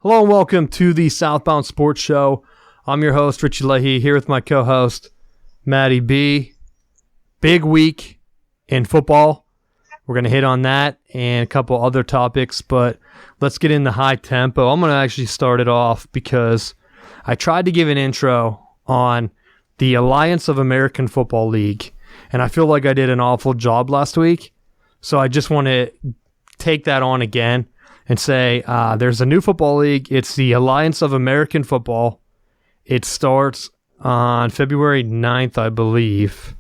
Hello and welcome to the Southbound Sports Show. I'm your host, Richie Leahy, here with my co-host, Maddie B. Big week in football. We're going to hit on that and a couple other topics, but let's get in the high tempo. I'm going to actually start it off because I tried to give an intro on the Alliance of American Football League, and I feel like I did an awful job last week, so I just want to take that on again and say there's a new football league. It's the Alliance of American Football. It starts on February 9th, I believe.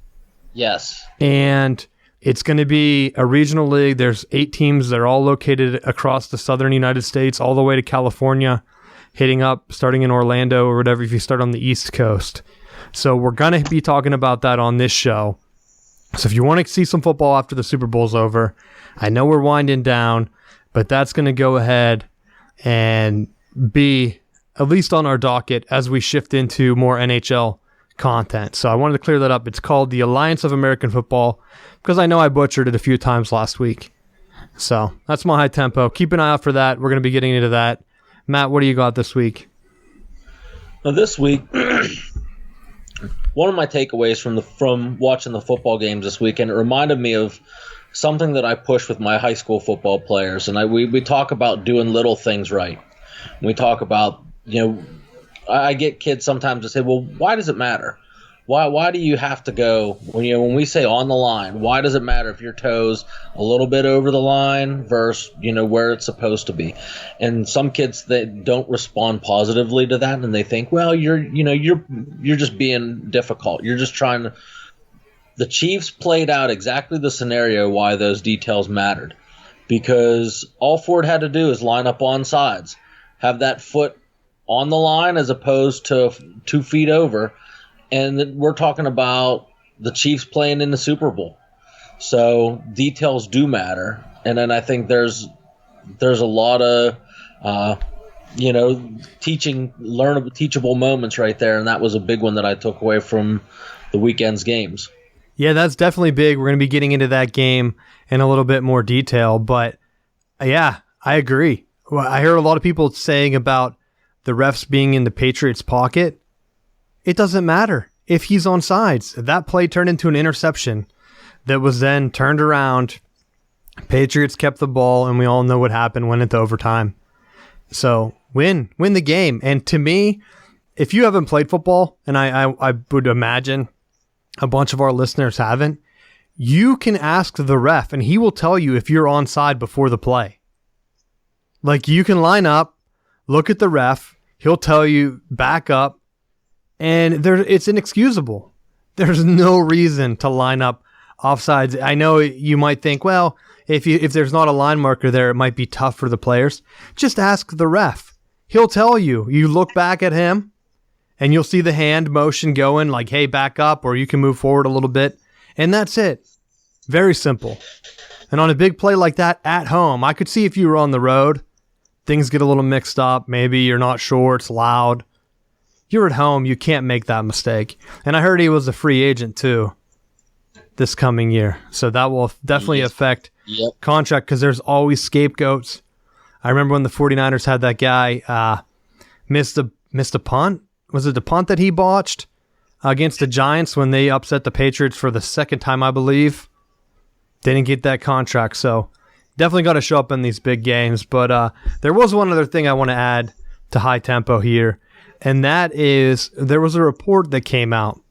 Yes. And it's going to be a regional league. There's 8 teams. They're all located across the southern United States, all the way to California, hitting up, starting in Orlando or whatever if you start on the East Coast. So we're going to be talking about that on this show. So if you want to see some football after the Super Bowl's over, I know we're winding down, but that's going to go ahead and be at least on our docket as we shift into more NHL content. So I wanted to clear that up. It's called the Alliance of American Football because I know I butchered it a few times last week. So that's my high tempo. Keep an eye out for that. We're going to be getting into that. Matt, what do you got this week? Now this week, one of my takeaways from watching the football games this weekend, it reminded me of something that I push with my high school football players, and we talk about doing little things right. We talk about, I get kids sometimes to say, well, why does it matter? Why do you have to go when we say on the line? Why does it matter if your toe's a little bit over the line versus where it's supposed to be? And some kids that don't respond positively to that, and they think, well, you're just being difficult. You're just trying to. The Chiefs played out exactly the scenario why those details mattered, because all Ford had to do is line up on sides, have that foot on the line as opposed to 2 feet over, and we're talking about the Chiefs playing in the Super Bowl. So details do matter, and then I think there's a lot of teachable moments right there, and that was a big one that I took away from the weekend's games. Yeah, that's definitely big. We're going to be getting into that game in a little bit more detail. But, yeah, I agree. I heard a lot of people saying about the refs being in the Patriots' pocket. It doesn't matter if he's on sides. That play turned into an interception that was then turned around. Patriots kept the ball, and we all know what happened, went into overtime. So, win the game. And to me, if you haven't played football, and I would imagine a bunch of our listeners haven't, you can ask the ref and he will tell you if you're onside before the play. Like, you can line up, look at the ref, he'll tell you back up, and it's inexcusable. There's no reason to line up offsides. I know you might think, well, if there's not a line marker there, it might be tough for the players. Just ask the ref. He'll tell you. You look back at him, and you'll see the hand motion going like, hey, back up, or you can move forward a little bit. And that's it. Very simple. And on a big play like that at home, I could see if you were on the road, things get a little mixed up. Maybe you're not sure, it's loud. You're at home, you can't make that mistake. And I heard he was a free agent too this coming year. So that will definitely affect contract because there's always scapegoats. I remember when the 49ers had that guy missed a punt. Was it the punt that he botched against the Giants when they upset the Patriots for the second time, I believe? Didn't get that contract, so definitely got to show up in these big games. But there was one other thing I want to add to high tempo here, and that is there was a report that came out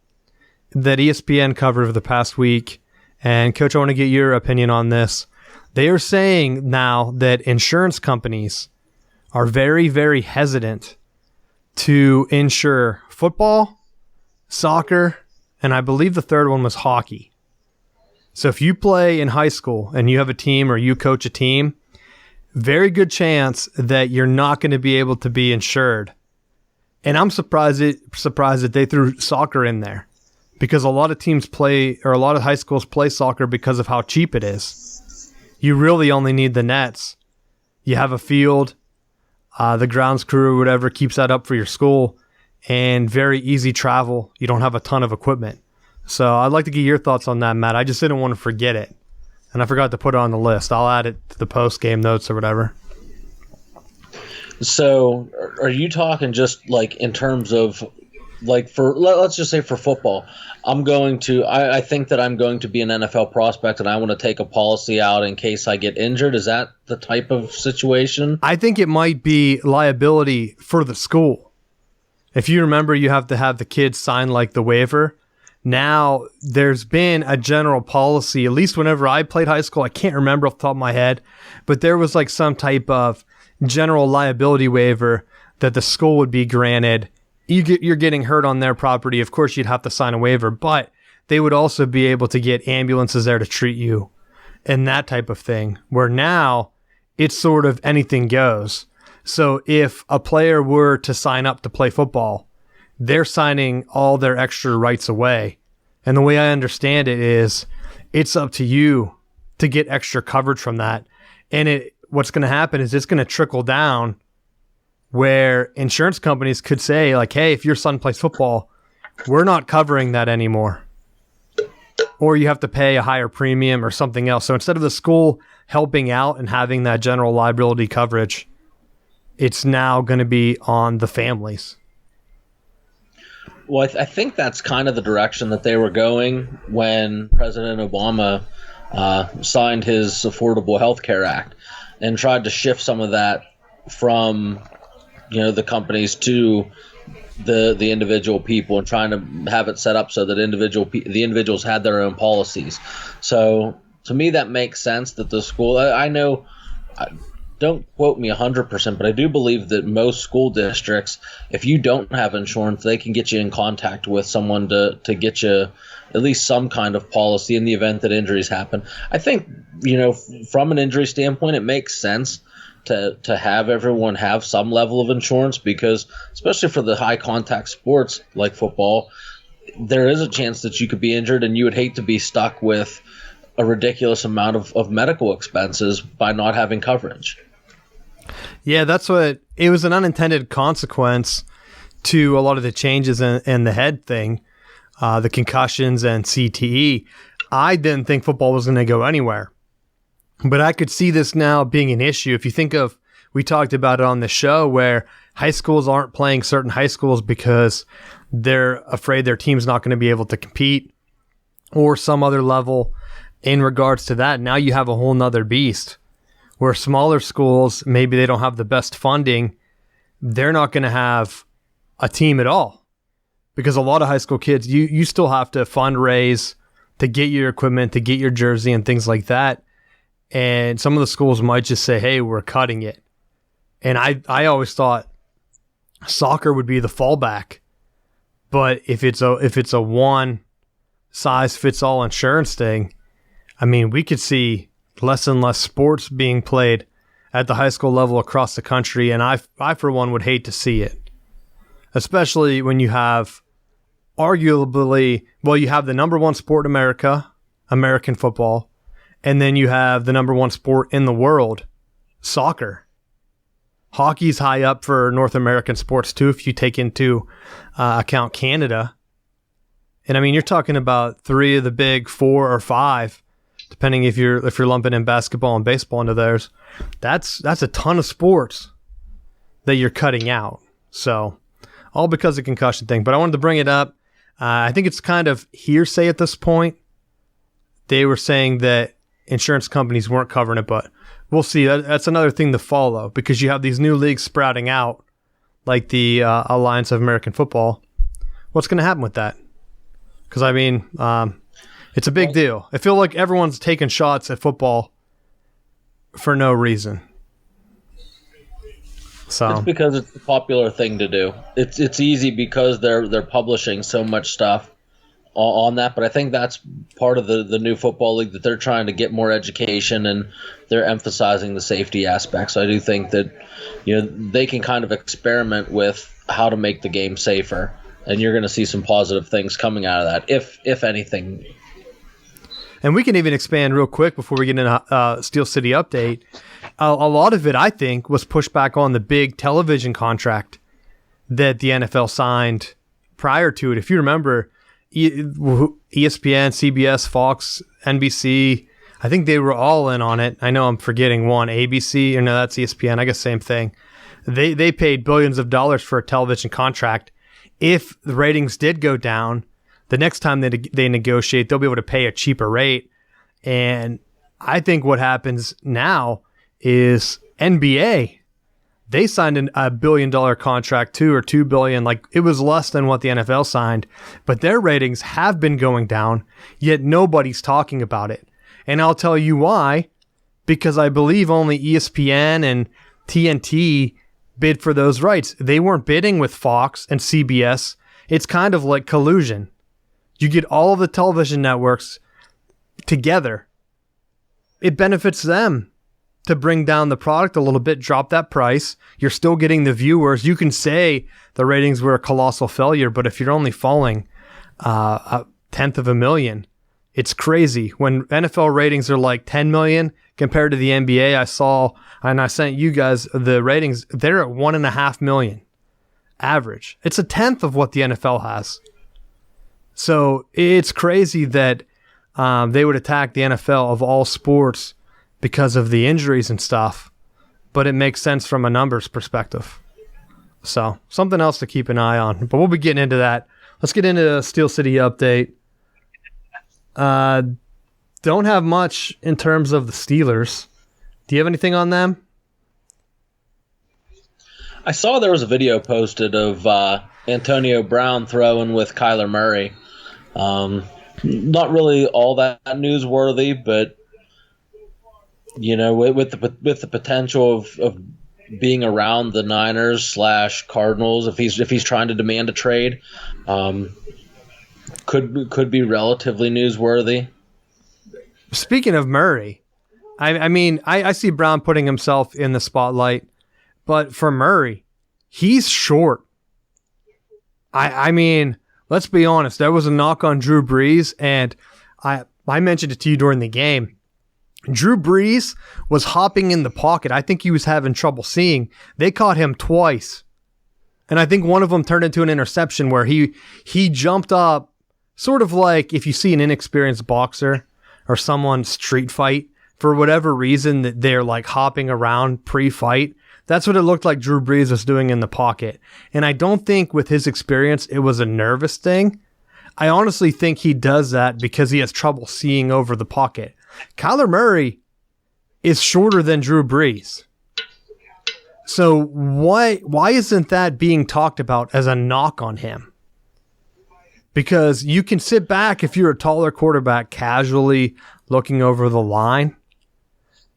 that ESPN covered over the past week. And, Coach, I want to get your opinion on this. They are saying now that insurance companies are very, very hesitant to insure football, soccer, and I believe the third one was hockey. So if you play in high school and you have a team or you coach a team, very good chance that you're not going to be able to be insured. And I'm surprised that they threw soccer in there because a lot of teams play, or a lot of high schools play soccer because of how cheap it is. You really only need the nets. You have a field. The grounds crew or whatever keeps that up for your school, and very easy travel. You don't have a ton of equipment. So I'd like to get your thoughts on that, Matt. I just didn't want to forget it, and I forgot to put it on the list. I'll add it to the post-game notes or whatever. So, are you talking just like in terms of like let's just say for football? I think that I'm going to be an NFL prospect and I want to take a policy out in case I get injured. Is that the type of situation? I think it might be liability for the school. If you remember, you have to have the kids sign like the waiver. Now, there's been a general policy, at least whenever I played high school, I can't remember off the top of my head, but there was like some type of general liability waiver that the school would be granted. You're getting hurt on their property. Of course, you'd have to sign a waiver, but they would also be able to get ambulances there to treat you and that type of thing, where now it's sort of anything goes. So if a player were to sign up to play football, they're signing all their extra rights away. And the way I understand it is it's up to you to get extra coverage from that. And what's going to happen is it's going to trickle down where insurance companies could say, like, hey, if your son plays football, we're not covering that anymore. Or you have to pay a higher premium or something else. So instead of the school helping out and having that general liability coverage, it's now going to be on the families. Well, I think that's kind of the direction that they were going when President Obama signed his Affordable Health Care Act and tried to shift some of that from, the companies to the individual people and trying to have it set up so that the individuals had their own policies. So to me, that makes sense that the school, I know, don't quote me 100%, but I do believe that most school districts, if you don't have insurance, they can get you in contact with someone to get you at least some kind of policy in the event that injuries happen. I think, from an injury standpoint, it makes sense to have everyone have some level of insurance because, especially for the high contact sports like football, there is a chance that you could be injured and you would hate to be stuck with a ridiculous amount of medical expenses by not having coverage. Yeah, that's what it was, an unintended consequence to a lot of the changes in the head thing, the concussions and CTE. I didn't think football was going to go anywhere, but I could see this now being an issue. If you think of, we talked about it on the show where high schools aren't playing certain high schools because they're afraid their team's not going to be able to compete or some other level in regards to that. Now you have a whole nother beast where smaller schools, maybe they don't have the best funding. They're not going to have a team at all because a lot of high school kids, you still have to fundraise to get your equipment, to get your jersey and things like that. And some of the schools might just say, hey, we're cutting it. And I always thought soccer would be the fallback. But if it's a one size fits all insurance thing, I mean, we could see less and less sports being played at the high school level across the country, and I for one, would hate to see it. Especially when you have arguably, you have the number one sport in America, American football, and then you have the number one sport in the world, soccer. Hockey's high up for North American sports too, if you take into account Canada. And I mean, you're talking about 3 of the big 4 or 5, depending if you're lumping in basketball and baseball into theirs. That's a ton of sports that you're cutting out. So all because of concussion thing. But I wanted to bring it up. I think it's kind of hearsay at this point. They were saying that insurance companies weren't covering it, but we'll see. That's another thing to follow because you have these new leagues sprouting out, like the Alliance of American Football. What's going to happen with that? Because, I mean, it's a big deal. I feel like everyone's taking shots at football for no reason. So it's because it's the popular thing to do. It's easy because they're publishing so much stuff on that. But I think that's part of the new football league, that they're trying to get more education and they're emphasizing the safety aspect. So I do think that they can kind of experiment with how to make the game safer, and you're going to see some positive things coming out of that, if anything. And we can even expand real quick before we get into Steel City update. A lot of it, I think, was pushed back on the big television contract that the NFL signed prior to it. If you remember, ESPN, CBS, Fox, NBC, I think they were all in on it. I know I'm forgetting one, ABC, or no, that's ESPN, I guess same thing. They paid billions of dollars for a television contract. If the ratings did go down, the next time they negotiate, they'll be able to pay a cheaper rate. And I think what happens now is NBA, they signed a $1 billion contract too, or $2 billion. Like, it was less than what the NFL signed, but their ratings have been going down, yet nobody's talking about it. And I'll tell you why, because I believe only ESPN and TNT bid for those rights. They weren't bidding with Fox and CBS. It's kind of like collusion. You get all of the television networks together. It benefits them to bring down the product a little bit, drop that price. You're still getting the viewers. You can say the ratings were a colossal failure, but if you're only falling a tenth of a million, it's crazy. When NFL ratings are like 10 million compared to the NBA, I saw, and I sent you guys the ratings, they're at 1.5 million average. It's a tenth of what the NFL has. So it's crazy that they would attack the NFL of all sports because of the injuries and stuff, but it makes sense from a numbers perspective. So something else to keep an eye on, but we'll be getting into that. Let's get into the Steel City update. Don't have much in terms of the Steelers. Do you have anything on them? I saw there was a video posted of Antonio Brown throwing with Kyler Murray. Not really all that newsworthy, but you know, with the potential of being around the Niners / Cardinals, if he's trying to demand a trade, could be relatively newsworthy. Speaking of Murray, I mean, I see Brown putting himself in the spotlight, but for Murray, he's short. I mean, let's be honest. There was a knock on Drew Brees, and I mentioned it to you during the game. Drew Brees was hopping in the pocket. I think he was having trouble seeing. They caught him twice. And I think one of them turned into an interception where he jumped up, sort of like if you see an inexperienced boxer or someone street fight, for whatever reason that they're like hopping around pre-fight. That's what it looked like Drew Brees was doing in the pocket. And I don't think with his experience it was a nervous thing. I honestly think he does that because he has trouble seeing over the pocket. Kyler Murray is shorter than Drew Brees. So why isn't that being talked about as a knock on him? Because you can sit back if you're a taller quarterback casually looking over the line.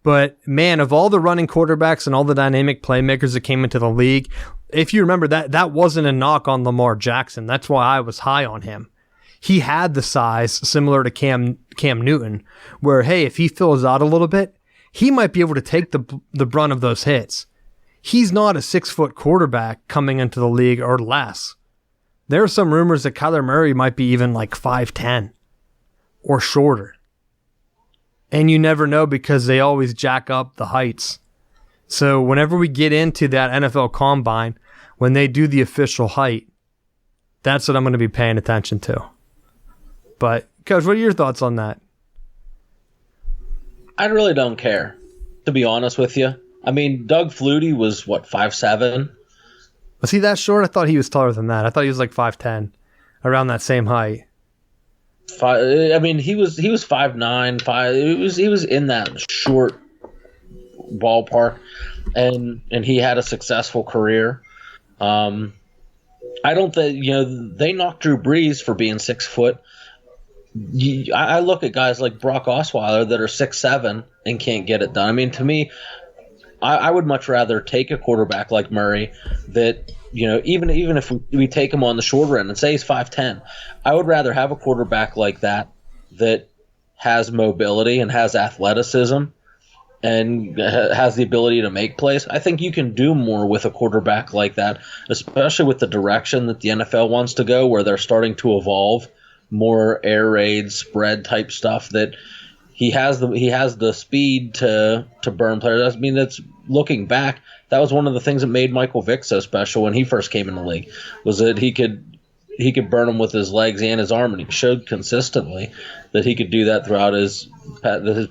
But man, of all the running quarterbacks and all the dynamic playmakers that came into the league, if you remember that wasn't a knock on Lamar Jackson. That's why I was high on him. He had the size similar to Cam Newton, where, hey, if he fills out a little bit, he might be able to take the brunt of those hits. He's not a 6-foot quarterback coming into the league or less. There are some rumors that Kyler Murray might be even like 5'10" or shorter. And you never know because they always jack up the heights. So whenever we get into that NFL Combine, when they do the official height, that's what I'm going to be paying attention to. But, Coach, what are your thoughts on that? I really don't care, to be honest with you. I mean, Doug Flutie was, 5'7"? Was he that short? I thought he was taller than that. I thought he was like 5'10", around that same height. I mean, he was 5'9", he was in that short ballpark, and he had a successful career. I don't think, they knocked Drew Brees for being 6 foot. I look at guys like Brock Osweiler that are 6'7" and can't get it done. I mean, to me, I would much rather take a quarterback like Murray that, even if we take him on the shorter end and say he's 5'10", I would rather have a quarterback like that has mobility and has athleticism and has the ability to make plays. I think you can do more with a quarterback like that, especially with the direction that the NFL wants to go, where they're starting to evolve more air raid, spread type stuff. That he has the speed to burn players. I mean, that's looking back, that was one of the things that made Michael Vick so special when he first came in the league, was that he could burn them with his legs and his arm, and he showed consistently that he could do that throughout his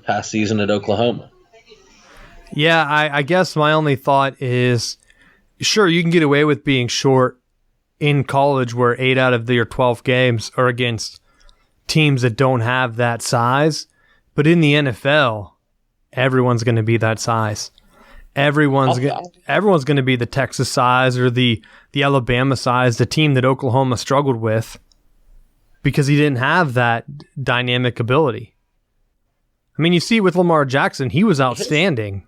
past season at Oklahoma. Yeah, I guess my only thought is, sure, you can get away with being short in college where 8 out of your 12 games are against teams that don't have that size. But in the NFL, everyone's going to be that size. Everyone's going to be the Texas size or the Alabama size, the team that Oklahoma struggled with because he didn't have that dynamic ability. I mean, you see with Lamar Jackson, he was outstanding.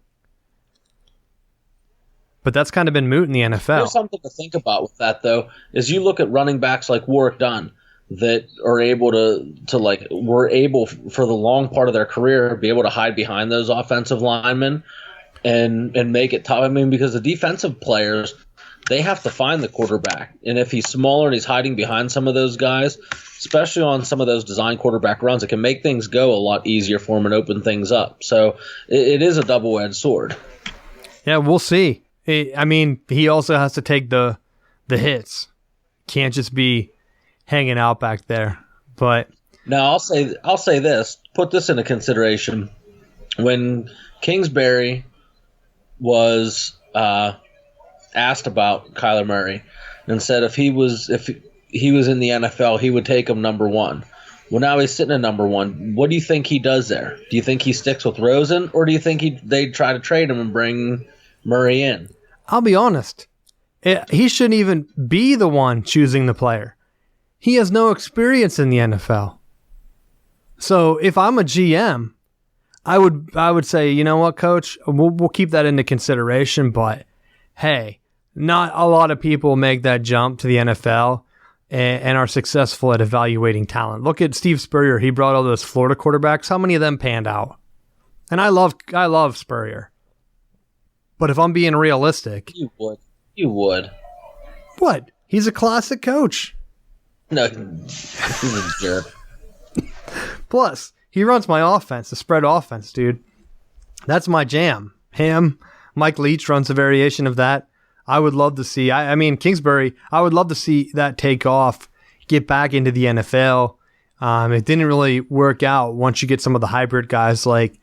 But that's kind of been moot in the NFL. There's something to think about with that, though, is you look at running backs like Warwick Dunn that are able were able for the long part of their career be able to hide behind those offensive linemen and make it tough. I mean, because the defensive players, they have to find the quarterback. And if he's smaller and he's hiding behind some of those guys, especially on some of those design quarterback runs, it can make things go a lot easier for him and open things up. So it is a double-edged sword. Yeah, we'll see. I mean, he also has to take the hits. Can't just be hanging out back there. But now I'll say this. Put this into consideration. When Kingsbury was asked about Kyler Murray and said if he was in the NFL, he would take him number one. Well, now he's sitting at number one. What do you think he does there? Do you think he sticks with Rosen, or do you think they try to trade him and bring Murray in? I'll be honest. He shouldn't even be the one choosing the player. He has no experience in the NFL. So if I'm a GM, I would say, you know what, coach, we'll keep that into consideration, but hey, not a lot of people make that jump to the NFL and are successful at evaluating talent. Look at Steve Spurrier. He brought all those Florida quarterbacks. How many of them panned out? And I love Spurrier. But if I'm being realistic... You would. What? He's a classic coach. No, he's a jerk. Plus, he runs my offense, the spread offense, dude. That's my jam. Him, Mike Leach runs a variation of that. I would love to see, I mean, Kingsbury, I would love to see that take off, get back into the NFL. It didn't really work out once you get some of the hybrid guys. Like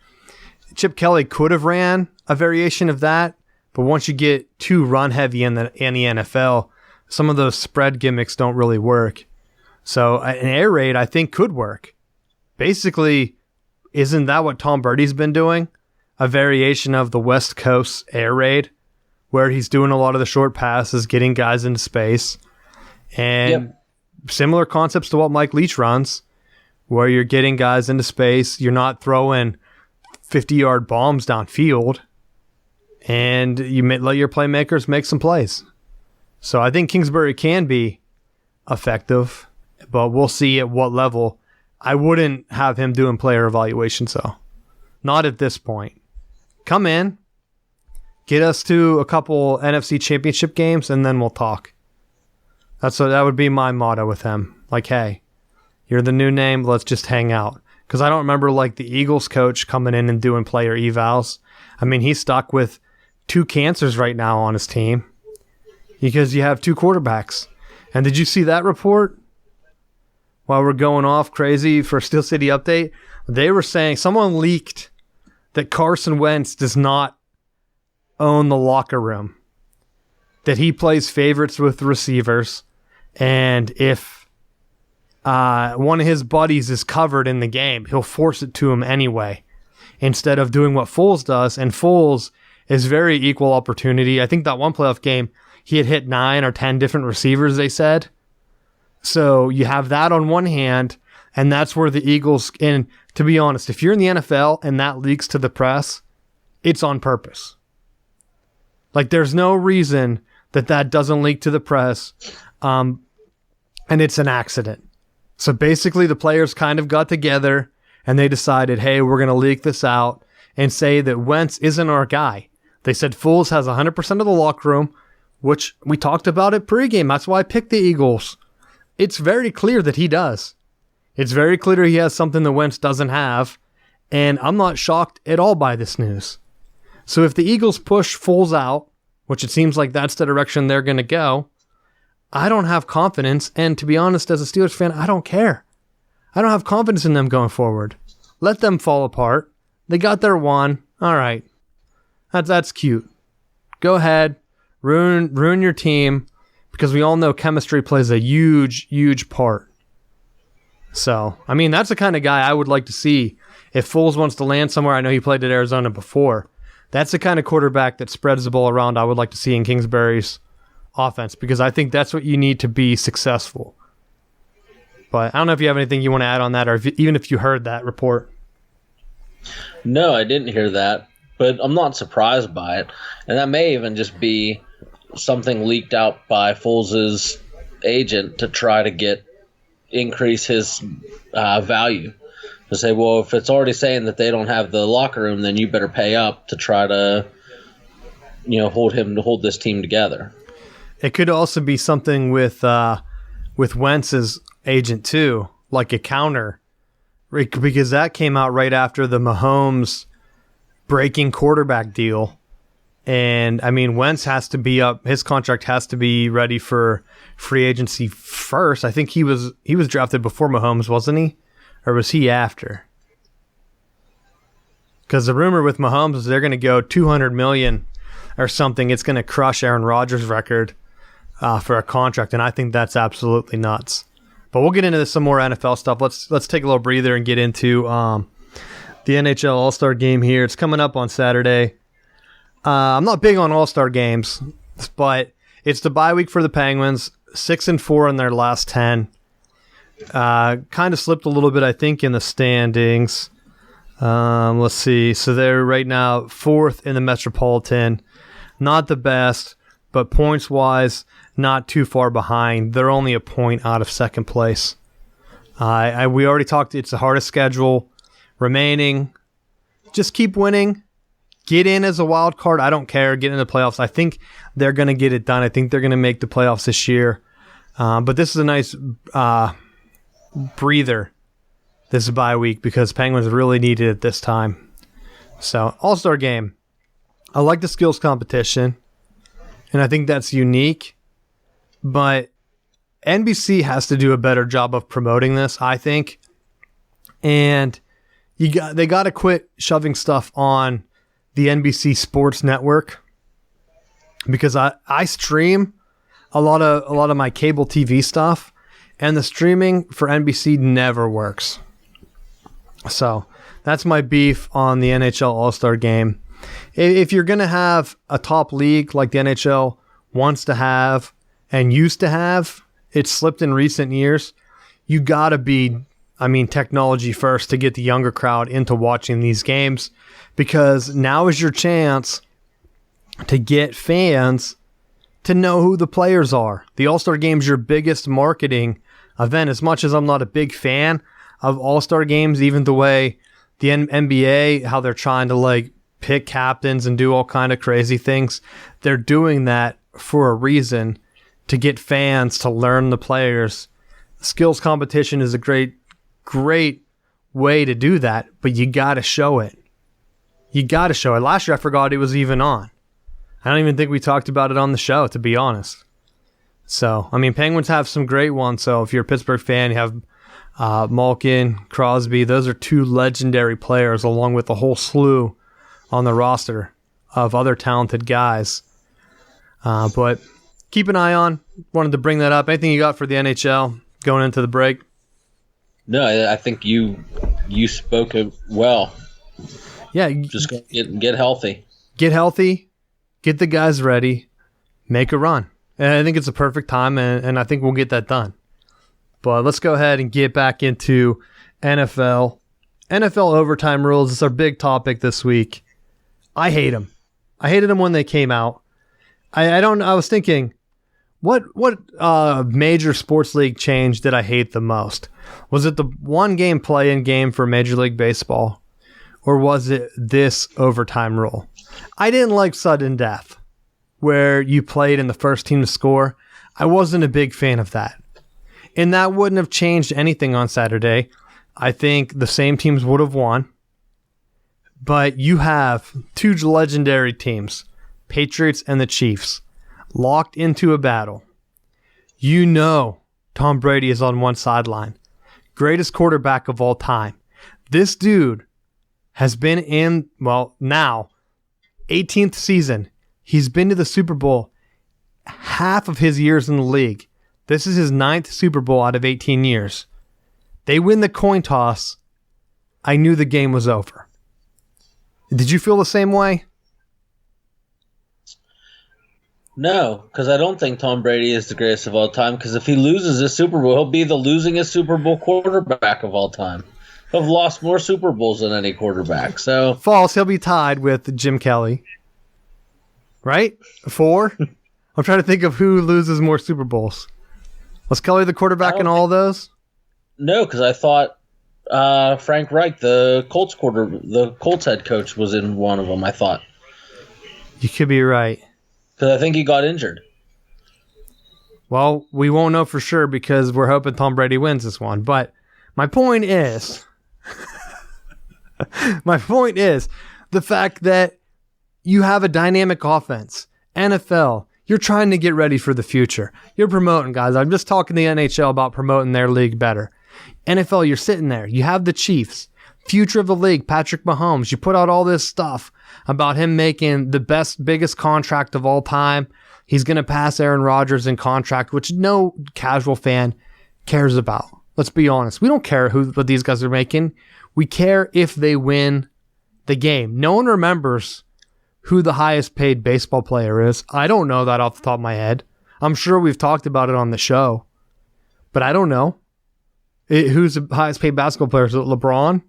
Chip Kelly could have ran a variation of that, but once you get too run heavy in the NFL, some of those spread gimmicks don't really work. So an air raid, I think, could work. Basically, isn't that what Tom Brady's been doing? A variation of the West Coast air raid, where he's doing a lot of the short passes, getting guys into space. And similar concepts to what Mike Leach runs, where you're getting guys into space. You're not throwing 50-yard bombs downfield. And you let your playmakers make some plays. So I think Kingsbury can be effective, but we'll see at what level. I wouldn't have him doing player evaluations, though. Not at this point. Come in, get us to a couple NFC Championship games, and then we'll talk. That would be my motto with him. Like, hey, you're the new name, let's just hang out. Because I don't remember like the Eagles coach coming in and doing player evals. I mean, he's stuck with 2 cancers right now on his team because you have 2 quarterbacks. And did you see that report? While we're going off crazy for Steel City Update, they were saying someone leaked that Carson Wentz does not own the locker room, that he plays favorites with receivers, and if one of his buddies is covered in the game, he'll force it to him anyway, instead of doing what Foles does. And Foles is very equal opportunity. I think that one playoff game, he had hit 9 or 10 different receivers, they said. So you have that on one hand, and that's where the Eagles, and to be honest, if you're in the NFL and that leaks to the press, it's on purpose. Like, there's no reason that doesn't leak to the press, and it's an accident. So basically the players kind of got together and they decided, hey, we're going to leak this out and say that Wentz isn't our guy. They said Foles has 100% of the locker room, which we talked about at pregame. That's why I picked the Eagles. It's very clear that he does. It's very clear he has something that Wentz doesn't have, and I'm not shocked at all by this news. So if the Eagles push Foles out, which it seems like that's the direction they're going to go, I don't have confidence, and to be honest, as a Steelers fan, I don't care. I don't have confidence in them going forward. Let them fall apart. They got their one. All right. That's cute. Go ahead. ruin your team, because we all know chemistry plays a huge, huge part. So, I mean, that's the kind of guy I would like to see. If Foles wants to land somewhere, I know he played at Arizona before. That's the kind of quarterback that spreads the ball around I would like to see in Kingsbury's offense, because I think that's what you need to be successful. But I don't know if you have anything you want to add on that, or even if you heard that report. No, I didn't hear that, but I'm not surprised by it. And that may even just be something leaked out by Foles' agent to try to increase his value. To say, well, if it's already saying that they don't have the locker room, then you better pay up to try to, hold this team together. It could also be something with Wentz's agent too, like a counter, because that came out right after the Mahomes breaking quarterback deal. And I mean, Wentz has to be up. His contract has to be ready for free agency first. I think he was drafted before Mahomes, wasn't he? Or was he after? Because the rumor with Mahomes is they're going to go $200 million or something. It's going to crush Aaron Rodgers' record for a contract, and I think that's absolutely nuts. But we'll get into some more NFL stuff. Let's take a little breather and get into the NHL All-Star Game here. It's coming up on Saturday. I'm not big on All-Star games, but it's the bye week for the Penguins. 6-4 in their last 10. Kind of slipped a little bit, I think, in the standings. Let's see. So they're right now 4th in the Metropolitan. Not the best, but points-wise, not too far behind. They're only a point out of second place. We already talked. It's the hardest schedule remaining. Just keep winning. Get in as a wild card. I don't care. Get in the playoffs. I think they're going to get it done. I think they're going to make the playoffs this year. But this is a nice breather, this bye week, because Penguins really need it at this time. So, All-Star Game. I like the skills competition, and I think that's unique. But NBC has to do a better job of promoting this, I think. And they got to quit shoving stuff on the NBC Sports Network, because I stream a lot of my cable TV stuff, and the streaming for NBC never works. So that's my beef on the NHL All-Star Game. If you're going to have a top league like the NHL wants to have and used to have, it's slipped in recent years, you got to be, technology first to get the younger crowd into watching these games, because now is your chance to get fans to know who the players are. The All-Star Game is your biggest marketing event. As much as I'm not a big fan of All-Star Games, even the way the NBA, how they're trying to pick captains and do all kind of crazy things, they're doing that for a reason, to get fans to learn the players. Skills competition is a great way to do that, but you got to show it. You got to show it. Last year, I forgot it was even on. I don't even think we talked about it on the show, to be honest. So, Penguins have some great ones. So, if you're a Pittsburgh fan, you have Malkin, Crosby. Those are two legendary players, along with a whole slew on the roster of other talented guys. But keep an eye on. Wanted to bring that up. Anything you got for the NHL going into the break? No, I think you spoke it well. Yeah. Just get healthy. Get healthy. Get the guys ready. Make a run. And I think it's a perfect time, and I think we'll get that done. But let's go ahead and get back into NFL. NFL overtime rules is our big topic this week. I hate them. I hated them when they came out. I was thinking, what major sports league change did I hate the most? Was it the one-game play-in game for Major League Baseball? Or was it this overtime rule? I didn't like sudden death, where you played in the first team to score. I wasn't a big fan of that. And that wouldn't have changed anything on Saturday. I think the same teams would have won. But you have two legendary teams, Patriots and the Chiefs, locked into a battle. You know Tom Brady is on one sideline. Greatest quarterback of all time. This dude has been in, now, 18th season. He's been to the Super Bowl half of his years in the league. This is his 9th Super Bowl out of 18 years. They win the coin toss. I knew the game was over. Did you feel the same way? No, because I don't think Tom Brady is the greatest of all time, because if he loses this Super Bowl, he'll be the losingest Super Bowl quarterback of all time. He'll have lost more Super Bowls than any quarterback. So false. He'll be tied with Jim Kelly. Right? 4? I'm trying to think of who loses more Super Bowls. Was Kelly the quarterback in all of those? No, because I thought Frank Reich, the Colts head coach, was in one of them, I thought. You could be right. Because I think he got injured. Well, we won't know for sure because we're hoping Tom Brady wins this one. But my point is, the fact that you have a dynamic offense, NFL, you're trying to get ready for the future. You're promoting, guys. I'm just talking to the NHL about promoting their league better. NFL, you're sitting there. You have the Chiefs, future of the league, Patrick Mahomes. You put out all this stuff about him making the biggest contract of all time. He's going to pass Aaron Rodgers in contract, which no casual fan cares about. Let's be honest. We don't care what these guys are making. We care if they win the game. No one remembers who the highest paid baseball player is. I don't know that off the top of my head. I'm sure we've talked about it on the show, but I don't know. Who's the highest paid basketball player? Is it LeBron?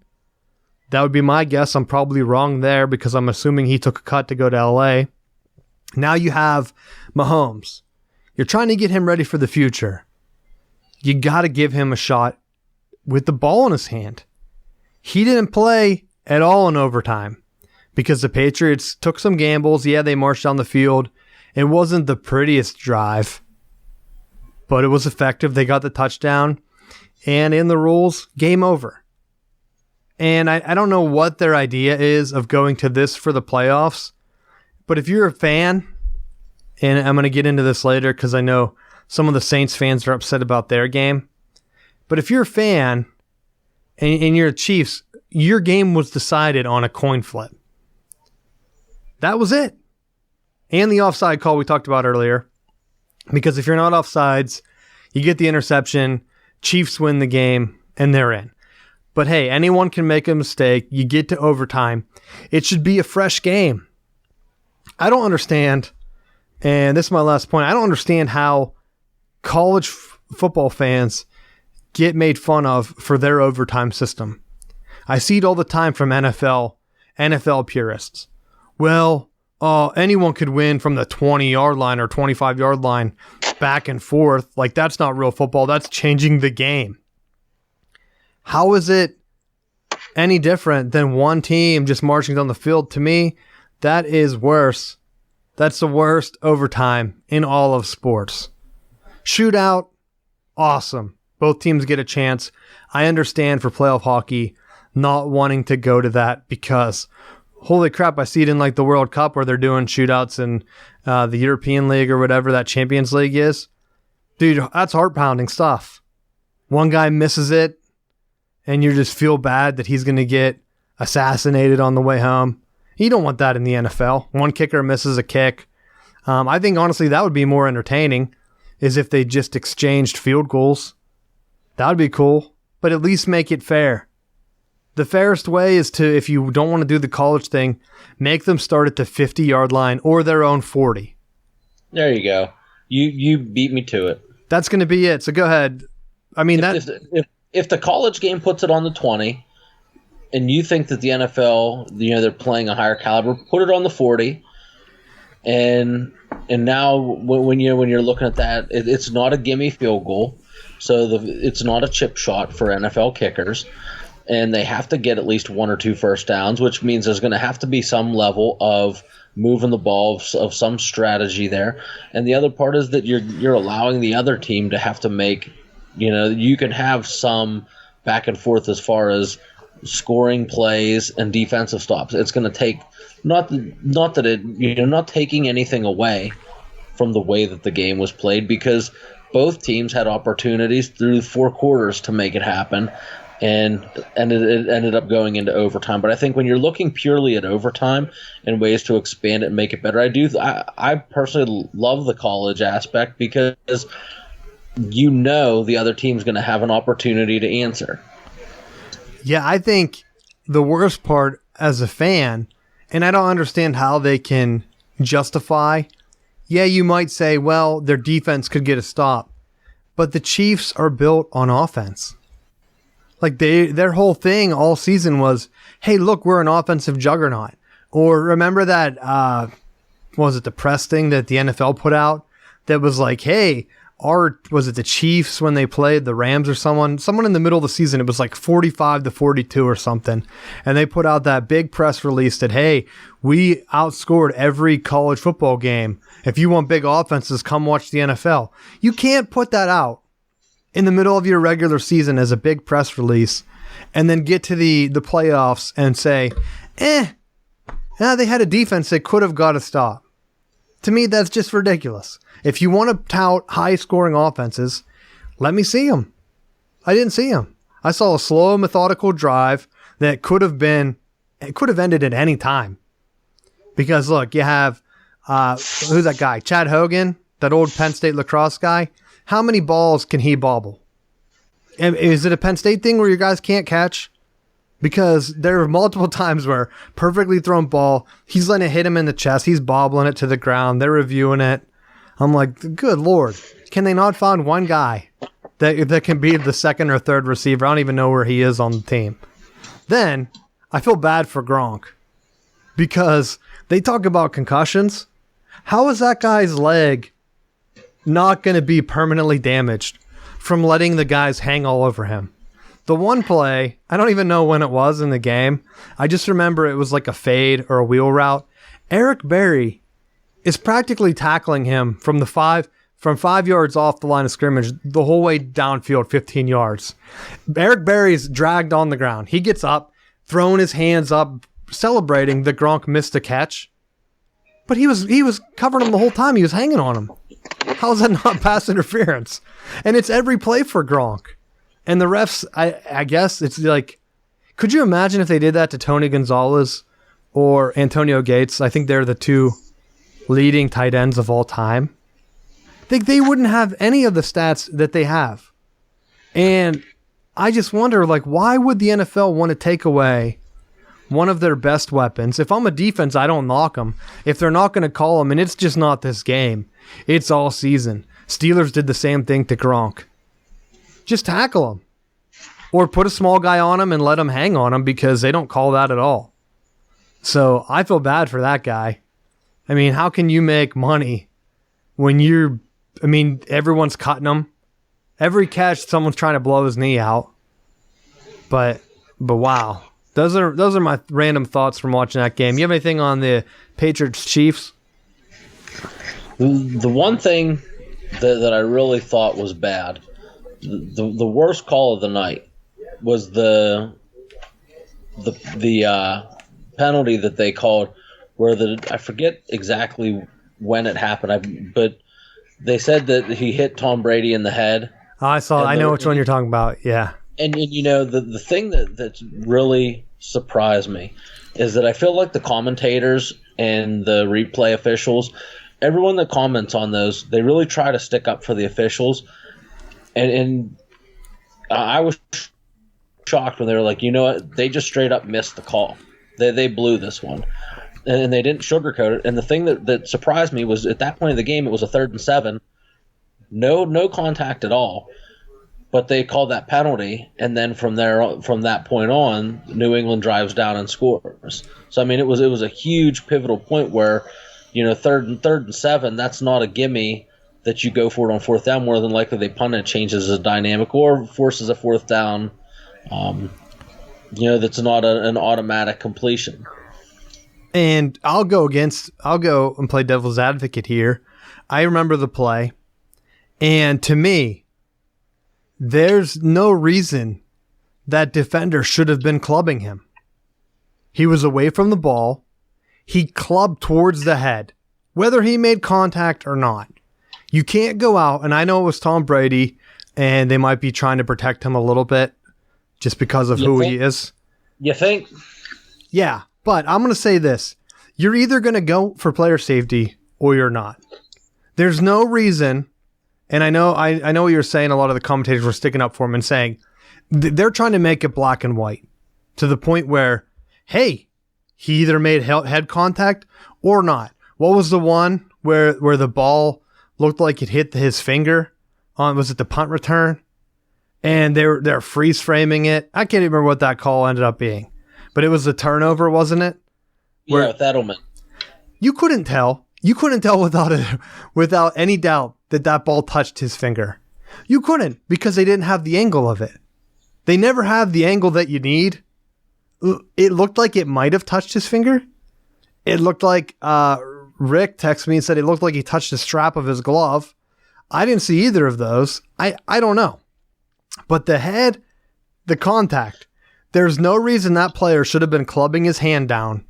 That would be my guess. I'm probably wrong there because I'm assuming he took a cut to go to LA. Now you have Mahomes. You're trying to get him ready for the future. You got to give him a shot with the ball in his hand. He didn't play at all in overtime because the Patriots took some gambles. Yeah, they marched down the field. It wasn't the prettiest drive, but it was effective. They got the touchdown. And in the rules, game over. And I don't know what their idea is of going to this for the playoffs, but if you're a fan, and I'm going to get into this later because I know some of the Saints fans are upset about their game, but if you're a fan and you're a Chiefs, your game was decided on a coin flip. That was it. And the offside call we talked about earlier, because if you're not offsides, you get the interception, Chiefs win the game, and they're in. But hey, anyone can make a mistake. You get to overtime. It should be a fresh game. I don't understand, and this is my last point, I don't understand how college football fans get made fun of for their overtime system. I see it all the time from NFL purists. Well, anyone could win from the 20-yard line or 25-yard line back and forth. Like, that's not real football. That's changing the game. How is it any different than one team just marching down the field? To me, that is worse. That's the worst overtime in all of sports. Shootout, awesome. Both teams get a chance. I understand for playoff hockey not wanting to go to that because, holy crap, I see it in like the World Cup where they're doing shootouts in the European League or whatever that Champions League is. Dude, that's heart-pounding stuff. One guy misses it, and you just feel bad that he's going to get assassinated on the way home. You don't want that in the NFL. One kicker misses a kick. I think, honestly, that would be more entertaining is if they just exchanged field goals. That would be cool, but at least make it fair. The fairest way is to, if you don't want to do the college thing, make them start at the 50-yard line or their own 40. There you go. You beat me to it. That's going to be it. So go ahead. I mean, if the college game puts it on the 20, and you think that the NFL, they're playing a higher caliber, put it on the 40. And now when you're looking at that, it's not a gimme field goal, so it's not a chip shot for NFL kickers. And they have to get at least 1 or 2 first downs, which means there's going to have to be some level of moving the ball, of some strategy there. And the other part is that you're allowing the other team to have to make, you can have some back and forth as far as scoring plays and defensive stops. It's going to take not that it not taking anything away from the way that the game was played, because both teams had opportunities through 4 quarters to make it happen. and it ended up going into overtime. But I think when you're looking purely at overtime and ways to expand it and make it better, I personally love the college aspect because the other team's going to have an opportunity to answer. Yeah, I think the worst part as a fan, and I don't understand how they can justify, yeah, you might say, well, their defense could get a stop, but the Chiefs are built on offense. Like their whole thing all season was, hey, look, we're an offensive juggernaut. Or remember that, was it the press thing that the NFL put out that was like, hey, was it the Chiefs when they played the Rams or someone in the middle of the season? It was like 45-42 or something. And they put out that big press release that, hey, we outscored every college football game. If you want big offenses, come watch the NFL. You can't put that out in the middle of your regular season as a big press release and then get to the playoffs and say, they had a defense that could have got a stop. To me, that's just ridiculous. If you want to tout high-scoring offenses, let me see them. I didn't see them. I saw a slow, methodical drive that could have ended at any time. Because, look, you have, who's that guy? Chad Hogan, that old Penn State lacrosse guy. How many balls can he bobble? And is it a Penn State thing where your guys can't catch? Because there are multiple times where perfectly thrown ball, he's letting it hit him in the chest, he's bobbling it to the ground, they're reviewing it. I'm like, good Lord, can they not find one guy that can be the second or third receiver? I don't even know where he is on the team. Then, I feel bad for Gronk because they talk about concussions. How is that guy's leg not going to be permanently damaged from letting the guys hang all over him? The one play, I don't even know when it was in the game. I just remember it was like a fade or a wheel route. Eric Berry is practically tackling him from 5 yards off the line of scrimmage the whole way downfield 15 yards. Eric Berry's dragged on the ground. He gets up, throwing his hands up, celebrating that Gronk missed a catch. But he was covering him the whole time. He was hanging on him. How is that not pass interference? And it's every play for Gronk. And the refs, I guess it's like, could you imagine if they did that to Tony Gonzalez or Antonio Gates? I think they're the two leading tight ends of all time. They wouldn't have any of the stats that they have. And I just wonder, like, why would the NFL want to take away one of their best weapons? If I'm a defense, I don't knock them. If they're not going to call them, and it's just not this game, it's all season. Steelers did the same thing to Gronk. Just tackle him. Or put a small guy on him and let him hang on him because they don't call that at all. So I feel bad for that guy. I mean, how can you make money when everyone's cutting him? Every catch, someone's trying to blow his knee out. But wow. Those are my random thoughts from watching that game. You have anything on the Patriots-Chiefs? The one thing that I really thought was bad, the worst call of the night, was the penalty that they called, where I forget exactly when it happened, but they said that he hit Tom Brady in the head. I know which one you're talking about. Yeah. And the thing that's really surprised me is that I feel like the commentators and the replay officials, everyone that comments on those, they really try to stick up for the officials. And I was shocked when they were like, you know what, they just straight up missed the call. They blew this one. And they didn't sugarcoat it. And the thing that surprised me was at that point of the game, it was a 3rd and 7. No contact at all. But they called that penalty, and then from that point on, New England drives down and scores. So I mean, it was a huge pivotal point where, third and 7, that's not a gimme that you go for it on 4th down. More than likely, they punt and it changes the dynamic or forces a 4th down. That's not an automatic completion. And I'll go and play devil's advocate here. I remember the play, and to me, there's no reason that defender should have been clubbing him. He was away from the ball. He clubbed towards the head, whether he made contact or not. You can't go out, and I know it was Tom Brady, and they might be trying to protect him a little bit just because of who he is. You think? Yeah, but I'm going to say this. You're either going to go for player safety or you're not. There's no reason, and I know what you're saying, a lot of the commentators were sticking up for him and saying they're trying to make it black and white to the point where, hey, he either made head contact or not. What was the one where the ball looked like it hit his finger? Was it the punt return? And they're freeze framing it. I can't even remember what that call ended up being, but it was a turnover, wasn't it? Yeah, with Edelman. You couldn't tell. You couldn't tell without any doubt that ball touched his finger. You couldn't, because they didn't have the angle of it. They never have the angle that you need. It looked like it might have touched his finger. It looked like Rick texted me and said it looked like he touched the strap of his glove. I didn't see either of those. I don't know. But the head, the contact, there's no reason that player should have been clubbing his hand down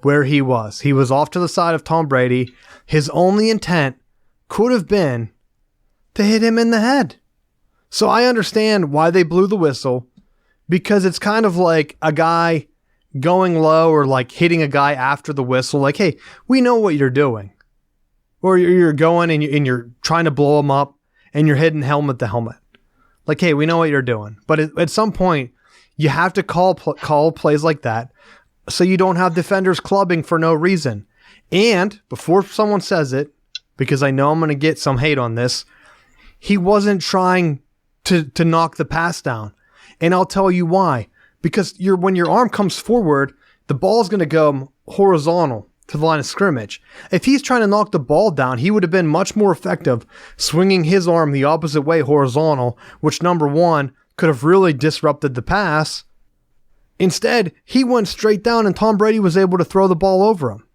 where he was. He was off to the side of Tom Brady. His only intent could have been to hit him in the head. So I understand why they blew the whistle, because it's kind of like a guy going low or like hitting a guy after the whistle. Like, hey, we know what you're doing. Or you're going and you're trying to blow him up and you're hitting helmet to helmet. Like, hey, we know what you're doing. But at some point, you have to call plays like that so you don't have defenders clubbing for no reason. And before someone says it, because I know I'm going to get some hate on this, he wasn't trying to knock the pass down. And I'll tell you why. Because when your arm comes forward, the ball's going to go horizontal to the line of scrimmage. If he's trying to knock the ball down, he would have been much more effective swinging his arm the opposite way horizontal, which, number one, could have really disrupted the pass. Instead, he went straight down and Tom Brady was able to throw the ball over him.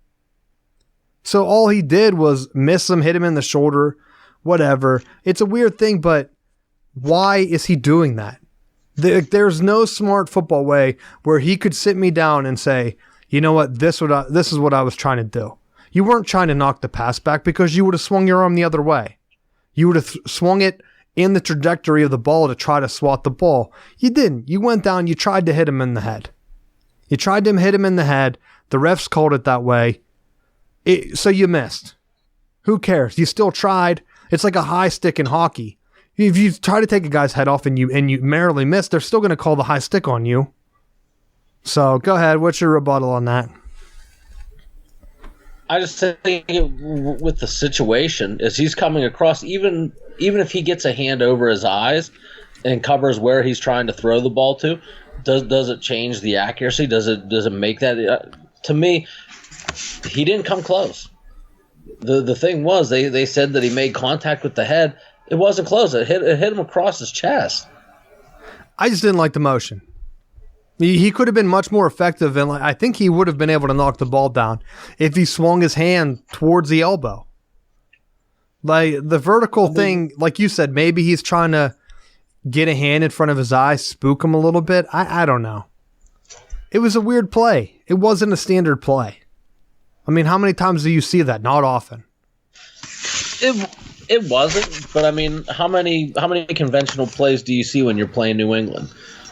So all he did was miss him, hit him in the shoulder, whatever. It's a weird thing, but why is he doing that? There's no smart football way where he could sit me down and say, you know what, this is what I was trying to do. You weren't trying to knock the pass back, because you would have swung your arm the other way. You would have swung it in the trajectory of the ball to try to swat the ball. You didn't. You went down, you tried to hit him in the head. You tried to hit him in the head. The refs called it that way. So you missed. Who cares? You still tried. It's like a high stick in hockey. If you try to take a guy's head off and you merrily miss, they're still going to call the high stick on you. So go ahead. What's your rebuttal on that? I just think with the situation, as he's coming across, even if he gets a hand over his eyes and covers where he's trying to throw the ball to, does it change the accuracy? Does it make that? To me, he didn't come close. The thing was, they said that he made contact with the head. It wasn't close. It hit him across his chest. I just didn't like the motion. He could have been much more effective, and I think he would have been able to knock the ball down if he swung his hand towards the elbow. Like the vertical thing, like you said, maybe he's trying to get a hand in front of his eye, spook him a little bit. I don't know. It was a weird play. It wasn't a standard play. I mean, how many times do you see that? Not often. It wasn't, but I mean, how many conventional plays do you see when you're playing New England?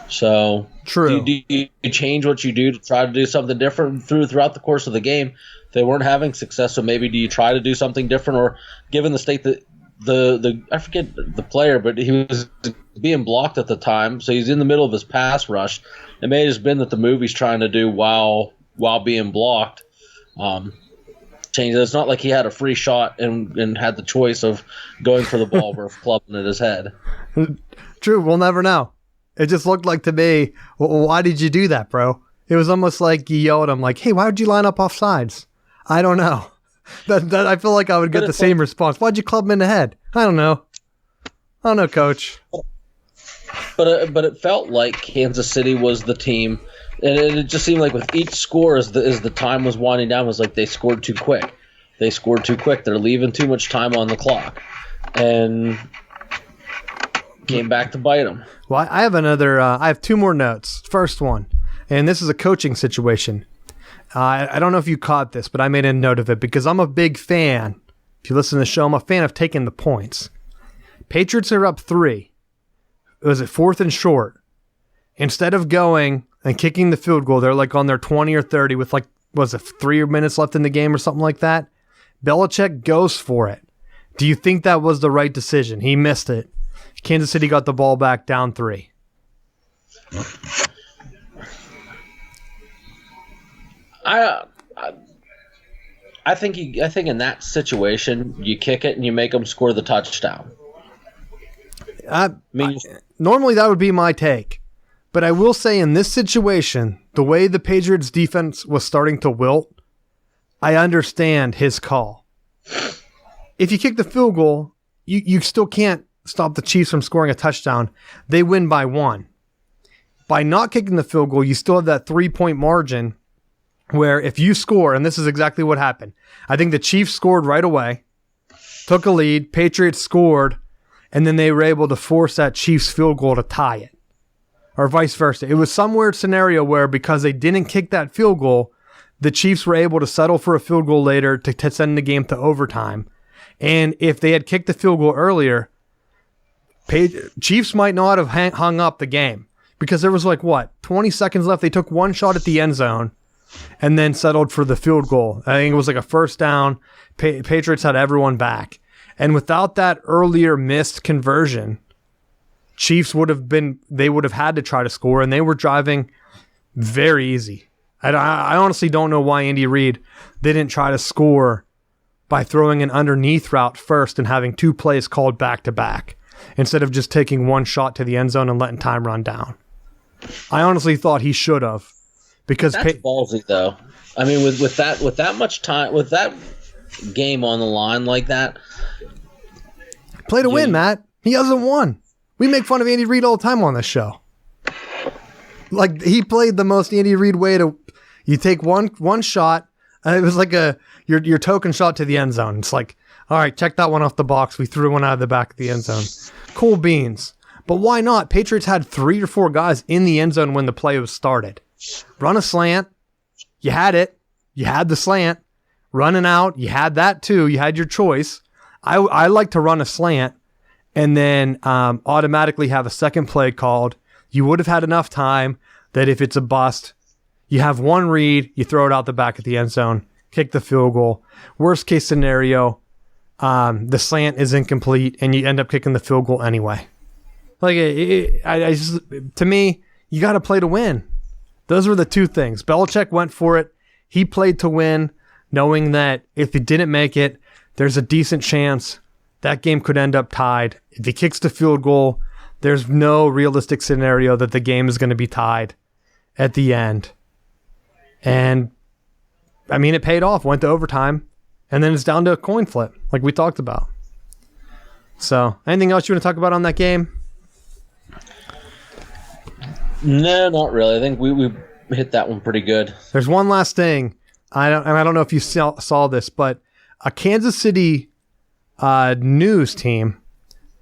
So true. Do you change what you do to try to do something different throughout the course of the game? They weren't having success, so maybe do you try to do something different? Or given the state that the I forget the player, but he was being blocked at the time, so he's in the middle of his pass rush. It may have just been that the move he's trying to do while being blocked changed. It's not like he had a free shot and had the choice of going for the ball versus clubbing at his head. True, we'll never know. It just looked like to me, well, why did you do that, bro? It was almost like you yelled at him like, hey, why would you line up off sides? I don't know. That I feel like I would get the same response. Why'd you club him in the head? I don't know. Coach. But it felt like Kansas City was the team, and it just seemed like with each score as the time was winding down, it was like they scored too quick. They're leaving too much time on the clock, and came back to bite them. Well, I have I have two more notes. First one, and this is a coaching situation. I don't know if you caught this, but I made a note of it because I'm a big fan. If you listen to the show, I'm a fan of taking the points. Patriots are up 3. Was it 4th and short? instead of going and kicking the field goal, they're like on their 20 or 30 with like, was it 3 minutes left in the game or something like that? Belichick goes for it. Do you think that was the right decision? He missed it. Kansas City got the ball back down 3. I think in that situation you kick it and you make them score the touchdown. Normally that would be my take, but I will say in this situation, the way the Patriots defense was starting to wilt, I understand his call. If you kick the field goal, you still can't stop the Chiefs from scoring a touchdown. They win by 1. By not kicking the field goal, you still have that 3-point margin where if you score, and this is exactly what happened. I think the Chiefs scored right away, took a lead, Patriots scored, and then they were able to force that Chiefs field goal to tie it. Or vice versa. It was some weird scenario where because they didn't kick that field goal, the Chiefs were able to settle for a field goal later to send the game to overtime. And if they had kicked the field goal earlier, Chiefs might not have hung up the game. Because there was 20 seconds left. They took one shot at the end zone and then settled for the field goal. I think it was like a first down. Patriots had everyone back. And without that earlier missed conversion, Chiefs would have had to try to score, and they were driving very easy. I honestly don't know why Andy Reid didn't try to score by throwing an underneath route first and having 2 plays called back-to-back instead of just taking one shot to the end zone and letting time run down. I honestly thought he should have, because that's ballsy though. I mean, with that much time, with that game on the line like that, play to win, Matt. He hasn't won. We make fun of Andy Reid all the time on this show. Like, he played the most Andy Reid way to, you take one shot, and it was like your token shot to the end zone. It's like, all right, check that one off the box. We threw one out of the back of the end zone. Cool beans. But why not? Patriots had 3 or 4 guys in the end zone when the play was started. Run a slant. You had it. You had the slant. Running out. You had that too. You had your choice. I like to run a slant and then automatically have a second play called. You would have had enough time that if it's a bust, you have one read, you throw it out the back of the end zone, kick the field goal. Worst case scenario, the slant is incomplete and you end up kicking the field goal anyway. Like, to me, you got to play to win. Those were the 2 things. Belichick went for it. He played to win, knowing that if he didn't make it, there's a decent chance that game could end up tied. If he kicks the field goal, there's no realistic scenario that the game is going to be tied at the end. And, I mean, it paid off. Went to overtime. And then it's down to a coin flip, like we talked about. So, anything else you want to talk about on that game? No, not really. I think we hit that one pretty good. There's one last thing. I don't know if you saw this, but a Kansas City news team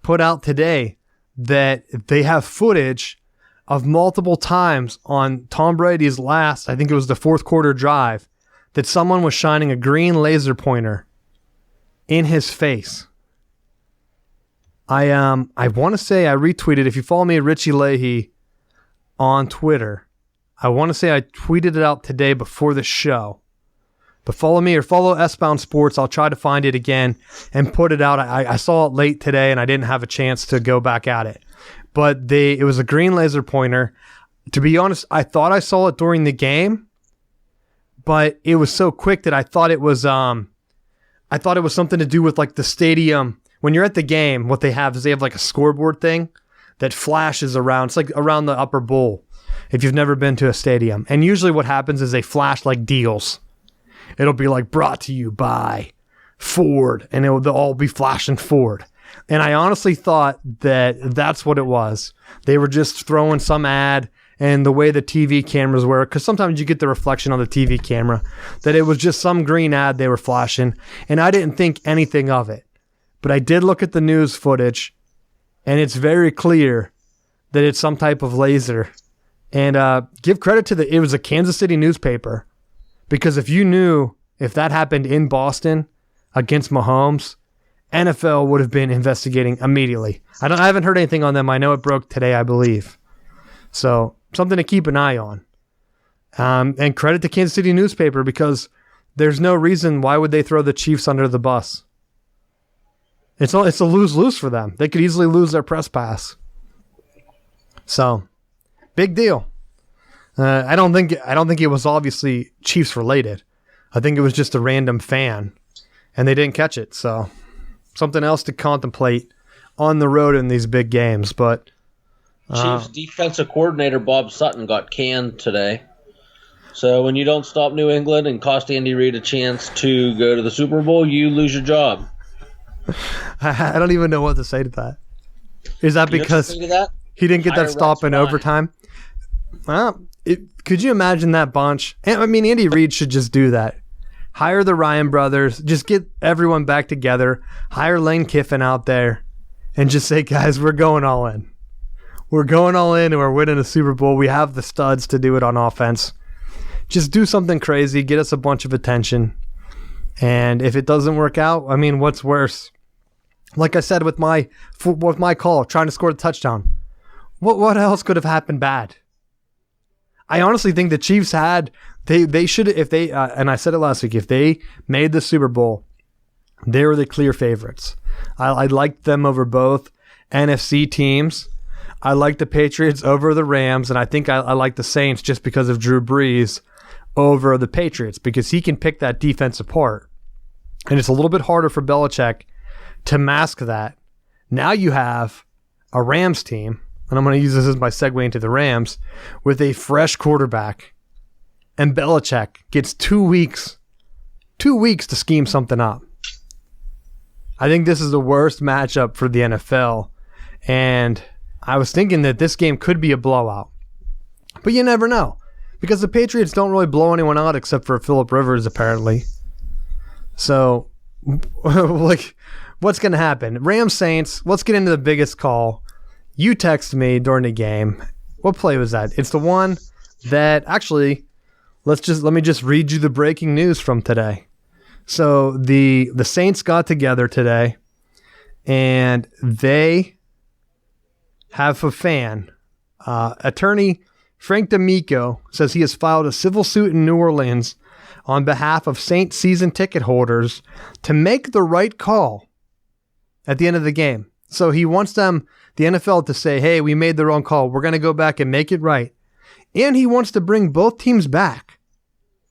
put out today that they have footage of multiple times on Tom Brady's last, I think it was the 4th quarter drive, that someone was shining a green laser pointer in his face. I want to say I retweeted. If you follow me, Richie Leahy, on Twitter, I want to say I tweeted it out today before the show. But follow me or follow S-Bound Sports. I'll try to find it again and put it out. I saw it late today and I didn't have a chance to go back at it. But it was a green laser pointer. To be honest, I thought I saw it during the game, but it was so quick that I thought it was something to do with like the stadium. When you're at the game, what they have is they have like a scoreboard thing that flashes around. It's like around the upper bowl if you've never been to a stadium. And usually what happens is they flash like deals. It'll be like brought to you by Ford, and they'll all be flashing Ford. And I honestly thought that that's what it was. They were just throwing some ad, and the way the TV cameras were, because sometimes you get the reflection on the TV camera, that it was just some green ad they were flashing. And I didn't think anything of it. But I did look at the news footage, and it's very clear that it's some type of laser. And give credit to it was a Kansas City newspaper. Because if that happened in Boston against Mahomes, NFL would have been investigating immediately. I haven't heard anything on them. I know it broke today, I believe. So something to keep an eye on. And credit to Kansas City newspaper, because there's no reason why would they throw the Chiefs under the bus. It's a lose-lose for them. They could easily lose their press pass. So, big deal. I don't think it was obviously Chiefs related. I think it was just a random fan, and they didn't catch it. So, something else to contemplate on the road in these big games. But Chiefs defensive coordinator Bob Sutton got canned today. So when you don't stop New England and cost Andy Reid a chance to go to the Super Bowl, you lose your job. I don't even know what to say to that. Is that because he didn't get that stop in overtime? Well, could you imagine that bunch? I mean, Andy Reid should just do that. Hire the Ryan brothers. Just get everyone back together. Hire Lane Kiffin out there. And just say, guys, we're going all in. We're going all in and we're winning a Super Bowl. We have the studs to do it on offense. Just do something crazy. Get us a bunch of attention. And if it doesn't work out, I mean, what's worse? Like I said with my call, trying to score the touchdown. What else could have happened bad? I honestly think the Chiefs they should, if they, and I said it last week, if they made the Super Bowl, they were the clear favorites. I liked them over both NFC teams. I like the Patriots over the Rams, and I think I like the Saints just because of Drew Brees over the Patriots, because he can pick that defense apart. And it's a little bit harder for Belichick to mask that. Now you have a Rams team, and I'm going to use this as my segue into the Rams, with a fresh quarterback, and Belichick gets 2 weeks to scheme something up. I think this is the worst matchup for the NFL, and I was thinking that this game could be a blowout. But you never know, because the Patriots don't really blow anyone out except for Phillip Rivers, apparently. So, like, what's going to happen? Rams Saints, let's get into the biggest call. You text me during the game. What play was that? It's the one that, actually, let me just read you the breaking news from today. So the Saints got together today, and they have a fan. Attorney Frank D'Amico says he has filed a civil suit in New Orleans on behalf of Saints season ticket holders to make the right call at the end of the game. So he wants the NFL, to say, hey, we made the wrong call. We're going to go back and make it right. And he wants to bring both teams back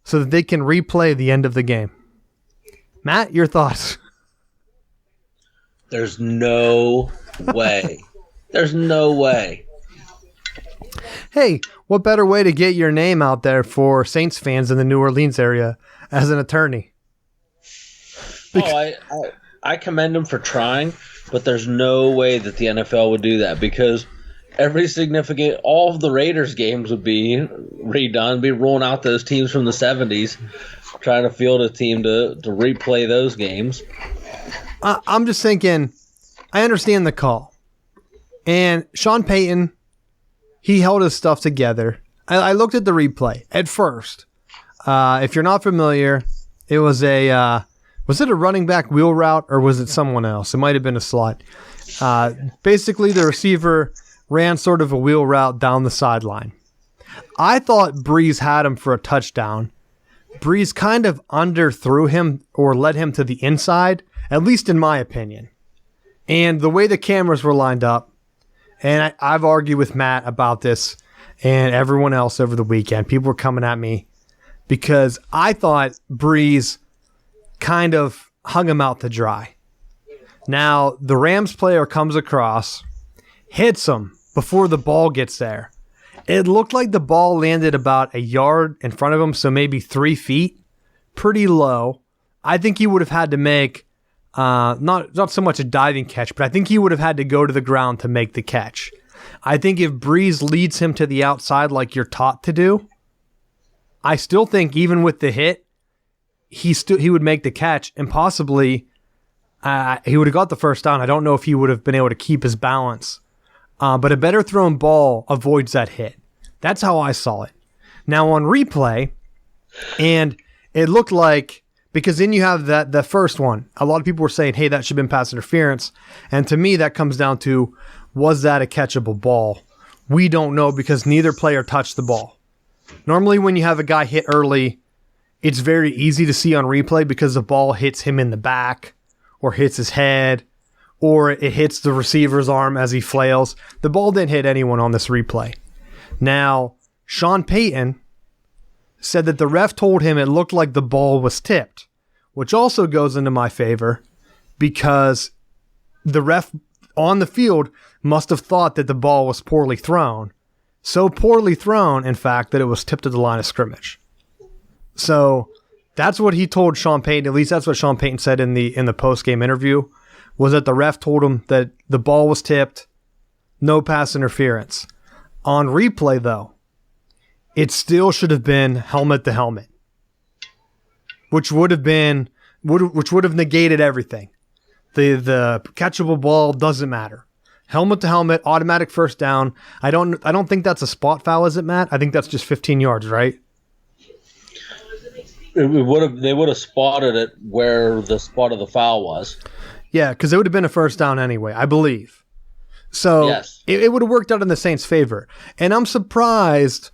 so that they can replay the end of the game. Matt, your thoughts? There's no way. There's no way. Hey, what better way to get your name out there for Saints fans in the New Orleans area as an attorney? I commend him for trying, but there's no way that the NFL would do that, because all of the Raiders games would be redone, be rolling out those teams from the 70s, trying to field a team to replay those games. I'm just thinking, I understand the call. And Sean Payton, he held his stuff together. I looked at the replay at first. If you're not familiar, it was was it a running back wheel route, or was it someone else? It might have been a slot. Basically, the receiver ran sort of a wheel route down the sideline. I thought Breeze had him for a touchdown. Breeze kind of underthrew him or led him to the inside, at least in my opinion. And the way the cameras were lined up, and I've argued with Matt about this and everyone else over the weekend. People were coming at me because I thought Breeze kind of hung him out to dry. Now, the Rams player comes across, hits him before the ball gets there. It looked like the ball landed about a yard in front of him, so maybe 3 feet. Pretty low. I think he would have had to make not so much a diving catch, but I think he would have had to go to the ground to make the catch. I think if Breeze leads him to the outside like you're taught to do, I still think even with the hit, he would make the catch, and possibly he would have got the first down. I don't know if he would have been able to keep his balance. But a better thrown ball avoids that hit. That's how I saw it. Now on replay, and it looked like, because then you have the first one. A lot of people were saying, hey, that should have been pass interference. And to me, that comes down to, was that a catchable ball? We don't know because neither player touched the ball. Normally when you have a guy hit early, it's very easy to see on replay because the ball hits him in the back or hits his head or it hits the receiver's arm as he flails. The ball didn't hit anyone on this replay. Now, Sean Payton said that the ref told him it looked like the ball was tipped, which also goes into my favor because the ref on the field must have thought that the ball was poorly thrown. So poorly thrown, in fact, that it was tipped to the line of scrimmage. So that's what he told Sean Payton. At least that's what Sean Payton said in the post-game interview, was that the ref told him that the ball was tipped, no pass interference. On replay, though, it still should have been helmet to helmet, which would have negated everything. The catchable ball doesn't matter. Helmet to helmet, automatic first down. I don't think that's a spot foul, is it, Matt? I think that's just 15 yards, right? They would have spotted it where the spot of the foul was. Yeah, because it would have been a first down anyway, I believe. So yes. It would have worked out in the Saints' favor. And I'm surprised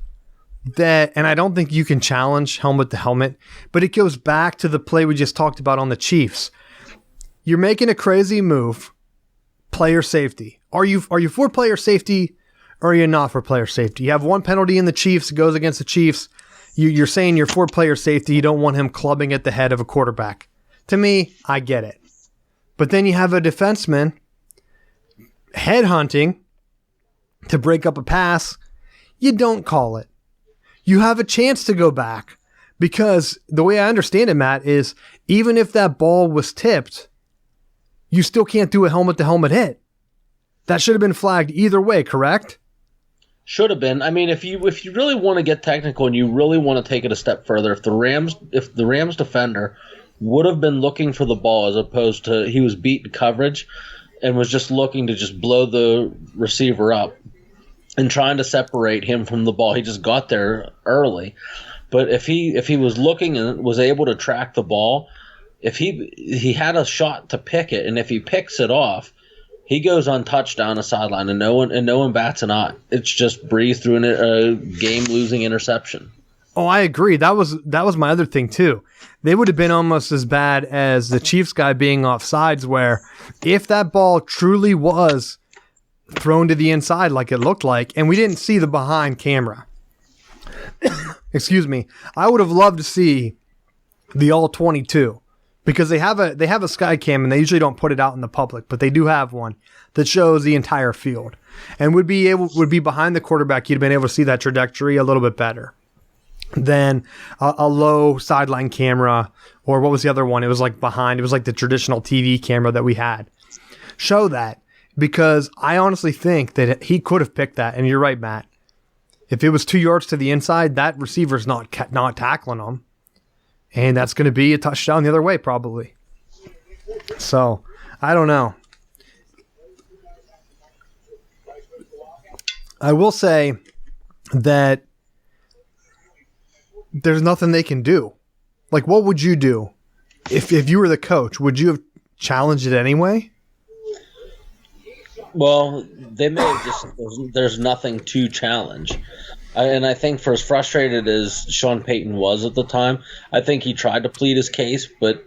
that, and I don't think you can challenge helmet to helmet, but it goes back to the play we just talked about on the Chiefs. You're making a crazy move, player safety. Are you for player safety or are you not for player safety? You have one penalty in the Chiefs, it goes against the Chiefs. You're saying you're for player safety. You don't want him clubbing at the head of a quarterback. To me, I get it. But then you have a defenseman headhunting to break up a pass. You don't call it. You have a chance to go back because the way I understand it, Matt, is even if that ball was tipped, you still can't do a helmet-to-helmet hit. That should have been flagged either way, correct? Should have been. I mean, if you really want to get technical and you really want to take it a step further, if the Rams defender would have been looking for the ball as opposed to he was beating coverage and was just looking to just blow the receiver up and trying to separate him from the ball, he just got there early. But if he was looking and was able to track the ball, if he had a shot to pick it, and if he picks it off, he goes untouched down the sideline, and no one bats an eye. It's just breezed through a game-losing interception. Oh, I agree. That was my other thing too. They would have been almost as bad as the Chiefs guy being offsides, where if that ball truly was thrown to the inside like it looked like, and we didn't see the behind camera. Excuse me. I would have loved to see the all 22. Because they have a sky cam and they usually don't put it out in the public, but they do have one that shows the entire field and would be behind the quarterback. You'd have been able to see that trajectory a little bit better than a low sideline camera, or what was the other one? It was like behind. It was like the traditional TV camera that we had. Show that, because I honestly think that he could have picked that. And you're right, Matt. If it was 2 yards to the inside, that receiver's not tackling him. And that's going to be a touchdown the other way, probably. So, I don't know. I will say that there's nothing they can do. Like, what would you do if you were the coach? Would you have challenged it anyway? Well, they may have just – there's nothing to challenge. And I think for as frustrated as Sean Payton was at the time, I think he tried to plead his case. But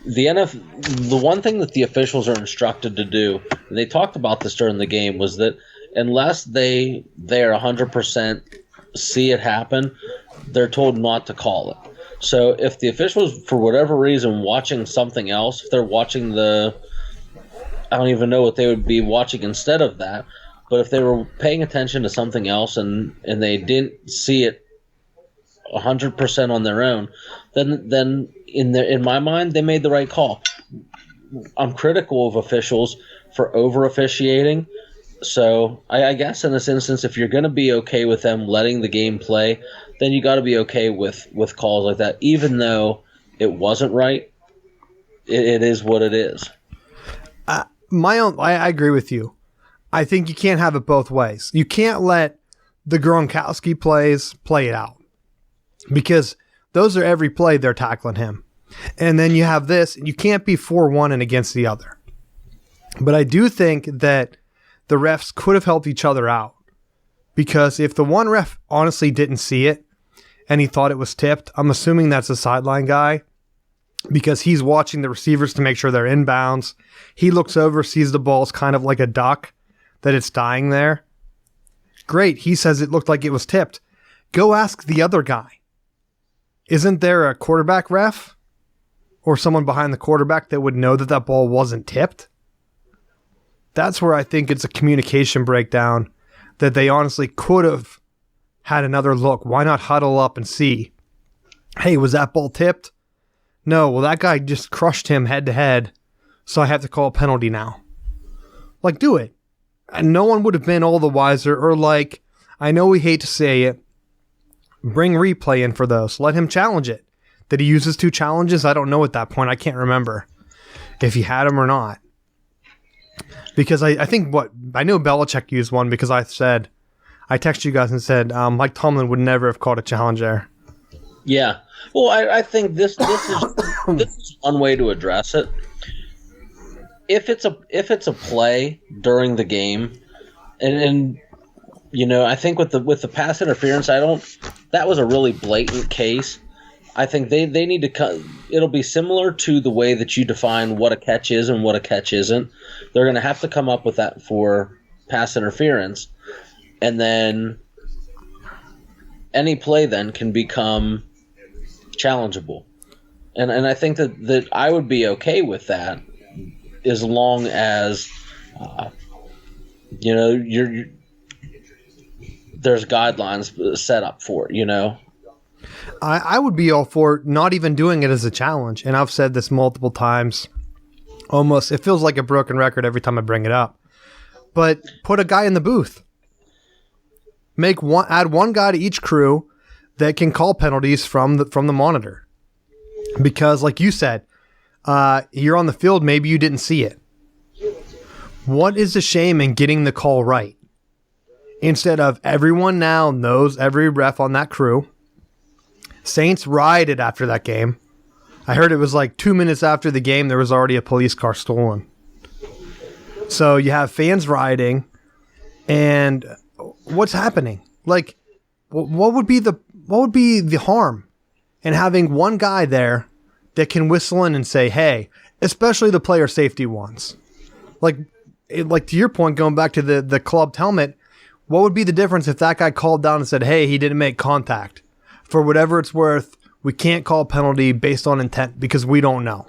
the one thing that the officials are instructed to do, and they talked about this during the game, was that unless they're 100% see it happen, they're told not to call it. So if the officials, for whatever reason, watching something else, if they're watching I don't even know what they would be watching instead of that. But if they were paying attention to something else and they didn't see it 100% on their own, then in my mind they made the right call. I'm critical of officials for over officiating, so I guess in this instance, if you're going to be okay with them letting the game play, then you got to be okay with calls like that, even though it wasn't right. It is what it is. I agree with you. I think you can't have it both ways. You can't let the Gronkowski plays play it out, because those are every play they're tackling him. And then you have this, and you can't be for one and against the other. But I do think that the refs could have helped each other out Because if the one ref honestly didn't see it and he thought it was tipped, I'm assuming that's a sideline guy because he's watching the receivers to make sure they're inbounds. He looks over, sees the ball's kind of like a duck, that it's dying there. Great. He says it looked like it was tipped. Go ask the other guy. Isn't there a quarterback ref or someone behind the quarterback that would know that that ball wasn't tipped? That's where I think it's a communication breakdown that they honestly could have had another look. Why not huddle up and see, hey, was that ball tipped? No, well, that guy just crushed him head to head, so I have to call a penalty now. Like, do it. And no one would have been all the wiser, or like, I know we hate to say it, bring replay in for those. Let him challenge it. Did he use his 2 challenges? I don't know at that point. I can't remember if he had them or not. Because I think I know Belichick used one because I texted you guys and said Mike Tomlin would never have called a challenge there. Yeah. Well, I think this is this is one way to address it. If it's a play during the game, and you know, I think with the pass interference, that was a really blatant case. I think they need to cut. It'll be similar to the way that you define what a catch is and what a catch isn't. They're going to have to come up with that for pass interference, and then any play then can become challengeable. And I think that I would be okay with that as long as you know there's guidelines set up for it, you know. I would be all for not even doing it as a challenge. And I've said this multiple times. Almost, it feels like a broken record every time I bring it up. But put a guy in the booth. Add one guy to each crew that can call penalties from the monitor. Because like you said, you're on the field, maybe you didn't see it. What is the shame in getting the call right? Instead of everyone now knows every ref on that crew. Saints rioted after that game. I heard it was like 2 minutes after the game, there was already a police car stolen. So you have fans rioting, and what's happening? Like, what would be the harm in having one guy there that can whistle in and say, hey, especially the player safety ones. Like to your point, going back to the clubbed helmet, what would be the difference if that guy called down and said, hey, he didn't make contact? For whatever it's worth, we can't call a penalty based on intent because we don't know.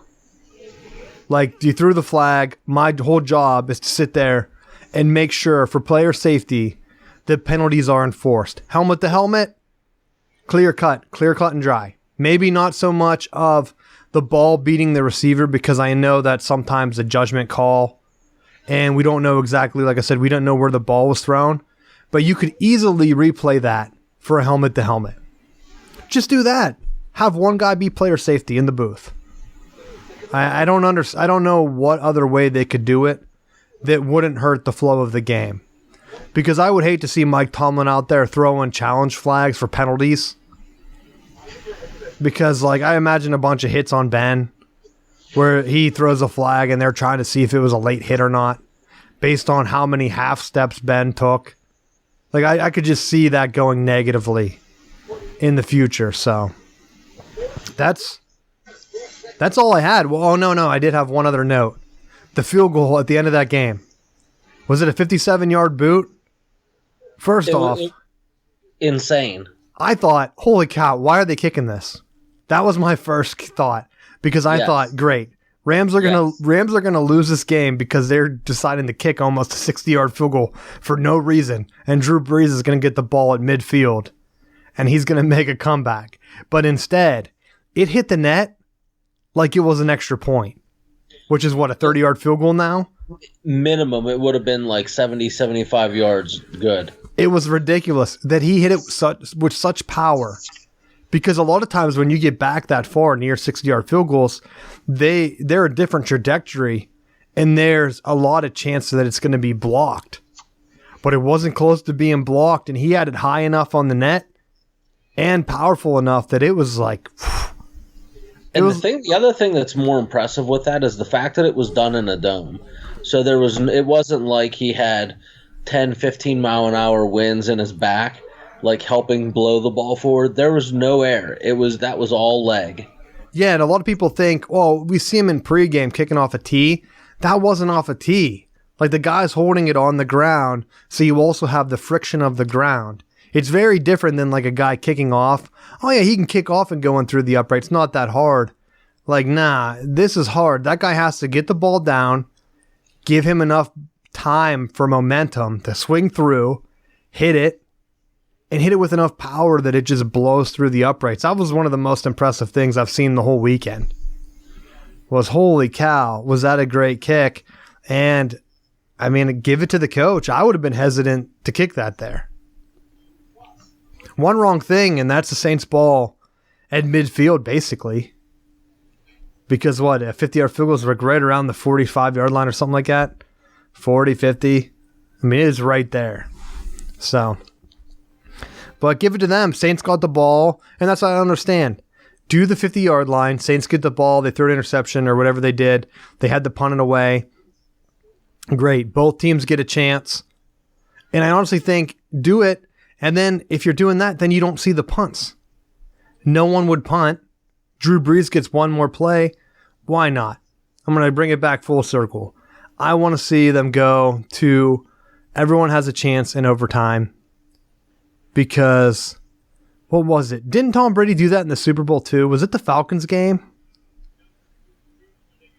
Like, you threw the flag. My whole job is to sit there and make sure for player safety that penalties are enforced. Helmet to helmet, clear cut and dry. Maybe not so much of the ball beating the receiver because I know that sometimes a judgment call and we don't know exactly, like I said, we don't know where the ball was thrown. But you could easily replay that for a helmet to helmet. Just do that. Have one guy be player safety in the booth. I don't know what other way they could do it that wouldn't hurt the flow of the game. Because I would hate to see Mike Tomlin out there throwing challenge flags for penalties. Because like I imagine a bunch of hits on Ben where he throws a flag and they're trying to see if it was a late hit or not based on how many half steps Ben took. Like I could just see that going negatively in the future. So that's all I had. Well, oh no, I did have one other note. The field goal at the end of that game. Was it a 57-yard boot? First off, insane. I thought, holy cow, why are they kicking this? That was my first thought because I thought, great, Rams are gonna lose this game because they're deciding to kick almost a 60-yard field goal for no reason, and Drew Brees is gonna get the ball at midfield, and he's gonna make a comeback. But instead, it hit the net like it was an extra point, which is what, a 30-yard field goal now? Minimum, it would have been like 70, 75 yards good. It was ridiculous that he hit it with such power. Because a lot of times when you get back that far near 60-yard field goals, they're a different trajectory, and there's a lot of chance that it's going to be blocked. But it wasn't close to being blocked, and he had it high enough on the net and powerful enough that it was like... The other thing that's more impressive with that is the fact that it was done in a dome. So it wasn't like he had 10, 15 mile an hour winds in his back, like helping blow the ball forward. There was no air. That was all leg. Yeah, and a lot of people think, oh, we see him in pregame kicking off a tee. That wasn't off a tee. Like the guy's holding it on the ground, so you also have the friction of the ground. It's very different than like a guy kicking off. Oh yeah, he can kick off and go in through the upright. It's not that hard. Like, nah, this is hard. That guy has to get the ball down, give him enough time for momentum to swing through, hit it, and hit it with enough power that it just blows through the uprights. That was one of the most impressive things I've seen the whole weekend. Was holy cow, was that a great kick? And, I mean, give it to the coach. I would have been hesitant to kick that there. One wrong thing, and that's the Saints ball at midfield, basically. Because what, a 50-yard field goal is like right around the 45-yard line or something like that? 40, 50. I mean, it is right there. So, but give it to them. Saints got the ball, and that's what I understand. Do the 50-yard line. Saints get the ball. They throw an interception or whatever they did. They had to punt it away. Great. Both teams get a chance. And I honestly think do it. And then if you're doing that, then you don't see the punts. No one would punt. Drew Brees gets one more play. Why not? I'm going to bring it back full circle. I want to see them go to everyone has a chance in overtime. Because, what was it? Didn't Tom Brady do that in the Super Bowl too? Was it the Falcons game?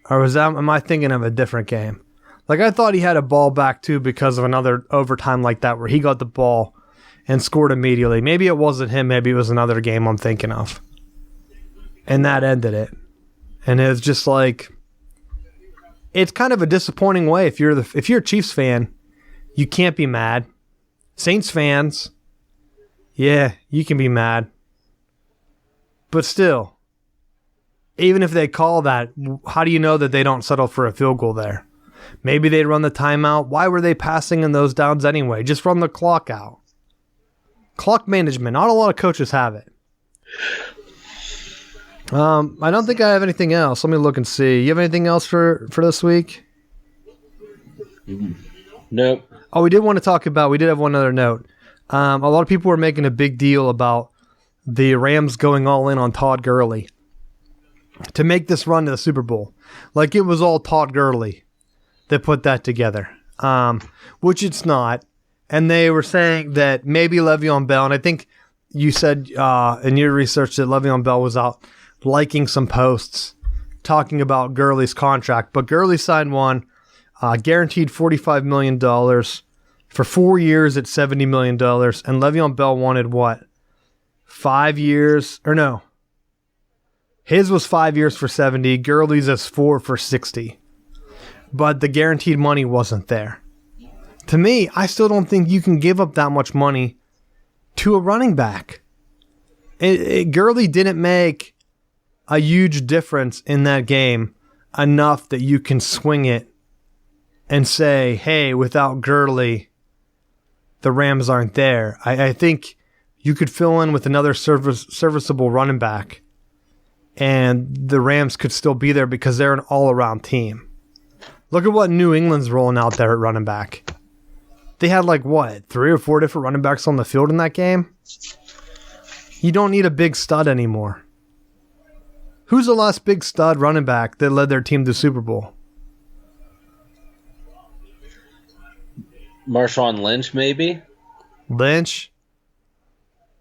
Or am I thinking of a different game? Like, I thought he had a ball back too because of another overtime like that where he got the ball and scored immediately. Maybe it wasn't him. Maybe it was another game I'm thinking of. And that ended it. And it's just like, it's kind of a disappointing way. If you're a Chiefs fan, you can't be mad. Saints fans, yeah, you can be mad. But still, even if they call that, how do you know that they don't settle for a field goal there? Maybe they'd run the timeout. Why were they passing in those downs anyway? Just run the clock out. Clock management. Not a lot of coaches have it. I don't think I have anything else. Let me look and see. You have anything else for this week? Nope. Oh, we did have one other note. A lot of people were making a big deal about the Rams going all in on Todd Gurley to make this run to the Super Bowl. Like it was all Todd Gurley that put that together, which it's not. And they were saying that maybe Le'Veon Bell, and I think you said in your research that Le'Veon Bell was out liking some posts talking about Gurley's contract. But Gurley signed one, guaranteed $45 million for 4 years at $70 million. And Le'Veon Bell wanted what? 5 years? Or no. His was 5 years for 70. Gurley's is 4 for 60. But the guaranteed money wasn't there. To me, I still don't think you can give up that much money to a running back. Gurley didn't make a huge difference in that game enough that you can swing it and say, hey, without Gurley, the Rams aren't there. I think you could fill in with another serviceable running back and the Rams could still be there because they're an all-around team. Look at what New England's rolling out there at running back. They had 3 or 4 different running backs on the field in that game. You don't need a big stud anymore. Who's the last big stud running back that led their team to the Super Bowl? Marshawn Lynch, maybe? Lynch?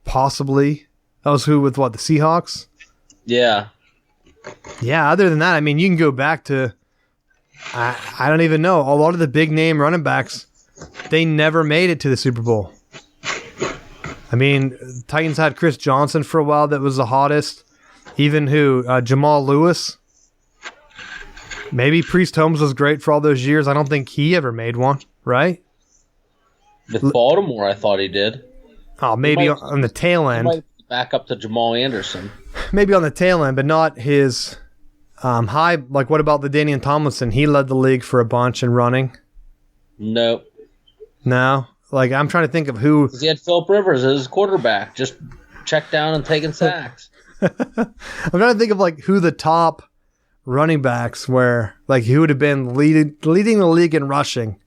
Possibly. That was who with what, the Seahawks? Yeah. Yeah, other than that, I mean, you can go back to, I don't even know, a lot of the big name running backs, they never made it to the Super Bowl. I mean, Titans had Chris Johnson for a while that was the hottest. Even Jamal Lewis. Maybe Priest Holmes was great for all those years. I don't think he ever made one, right? With Baltimore, I thought he did. Oh, maybe on the tail end. He might back up to Jamal Anderson. Maybe on the tail end, but not his high. Like, what about the Daniel Tomlinson? He led the league for a bunch in running. Nope. No? Like, I'm trying to think of who. He had Phillip Rivers as his quarterback, just check down and taking sacks. I'm trying to think of who the top running backs were, who would have been leading the league in rushing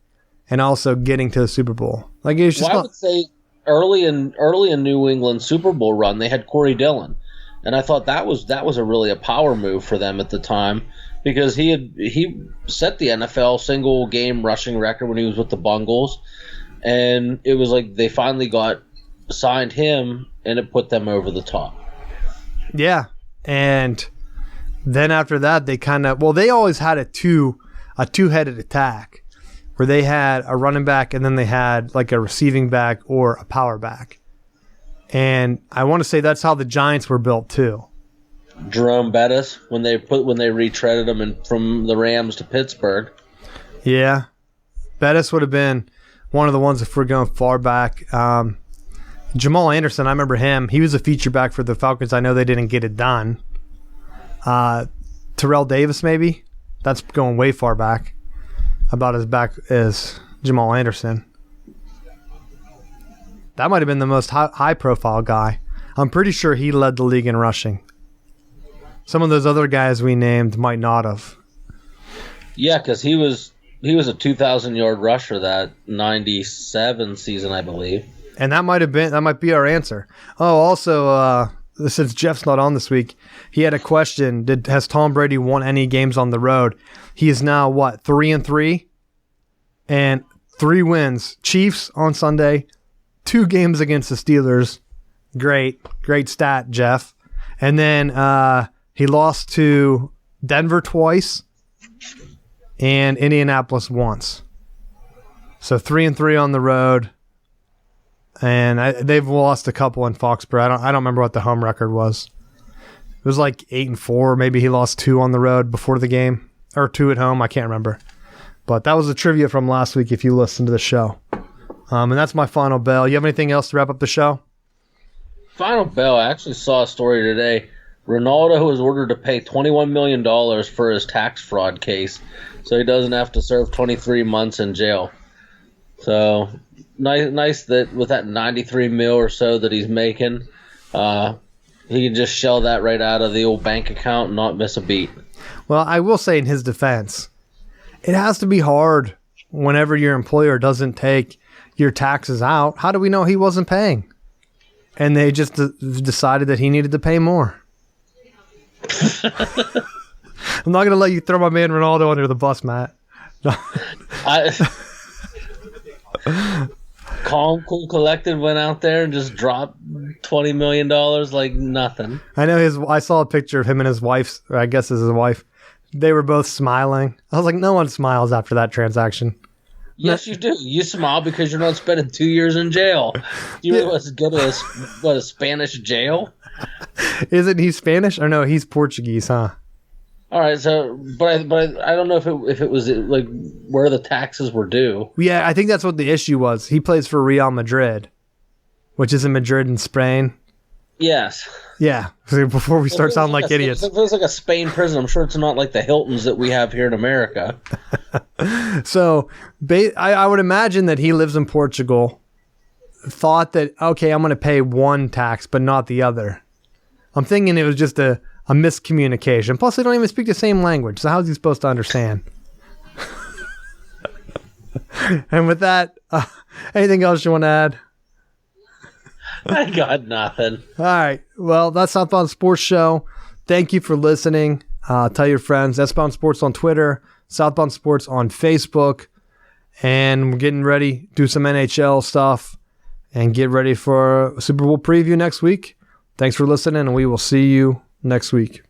and also getting to the Super Bowl. Like it was just. I would say early in New England Super Bowl run, they had Corey Dillon, and I thought that was a power move for them at the time because he set the NFL single game rushing record when he was with the Bungles, and it was like they finally signed him, and it put them over the top. Yeah, and then after that, they always had a two-headed attack where they had a running back and then they had like a receiving back or a power back. And I want to say that's how the Giants were built too. Jerome Bettis, when they retreaded him from the Rams to Pittsburgh. Yeah, Bettis would have been one of the ones if we're going far back. Jamal Anderson, I remember him. He was a feature back for the Falcons. I know they didn't get it done. Terrell Davis, maybe. That's going way far back. About as back as Jamal Anderson. That might have been the most high-profile guy. I'm pretty sure he led the league in rushing. Some of those other guys we named might not have. Yeah, because he was a 2,000-yard rusher that 97 season, I believe. And that might be our answer. Oh, also, since Jeff's not on this week, he had a question. Has Tom Brady won any games on the road? He is now, 3-3? And 3 wins. Chiefs on Sunday, 2 games against the Steelers. Great stat, Jeff. And then he lost to Denver twice and Indianapolis once. So 3-3 on the road. And they've lost a couple in Foxborough. I don't remember what the home record was. It was like 8-4. Maybe he lost 2 on the road before the game, or 2 at home. I can't remember. But that was the trivia from last week. If you listened to the show, and that's my final bell. You have anything else to wrap up the show? Final bell. I actually saw a story today. Ronaldo was ordered to pay $21 million for his tax fraud case, so he doesn't have to serve 23 months in jail. So. Nice that with that 93 mil or so that he's making, he can just shell that right out of the old bank account and not miss a beat. Well, I will say in his defense, it has to be hard whenever your employer doesn't take your taxes out. How do we know he wasn't paying? And they just decided that he needed to pay more. I'm not going to let you throw my man Ronaldo under the bus, Matt. Calm, cool, collected went out there and just dropped $20 million like nothing. I know I saw a picture of him and his wife, or I guess it's his wife. They were both smiling. I was like, no one smiles after that transaction. Yes, you do. You smile because you're not spending 2 years in jail. You really want to go to a Spanish jail? Isn't he Spanish? Or no, he's Portuguese, huh? All right, so but I don't know if it was like where the taxes were due. Yeah, I think that's what the issue was. He plays for Real Madrid, which is in Madrid in Spain. Yes. Yeah. So before we start sounding like idiots, it feels like a Spain prison. I'm sure it's not like the Hiltons that we have here in America. So I would imagine that he lives in Portugal. Thought that okay, I'm going to pay one tax but not the other. I'm thinking it was just a miscommunication. Plus, they don't even speak the same language. So how's he supposed to understand? And with that, anything else you want to add? I got nothing. All right. Well, that's Southbound Sports Show. Thank you for listening. Tell your friends. Southbound Sports on Twitter. Southbound Sports on Facebook. And we're getting ready. Do some NHL stuff. And get ready for a Super Bowl preview next week. Thanks for listening, and we will see you next week.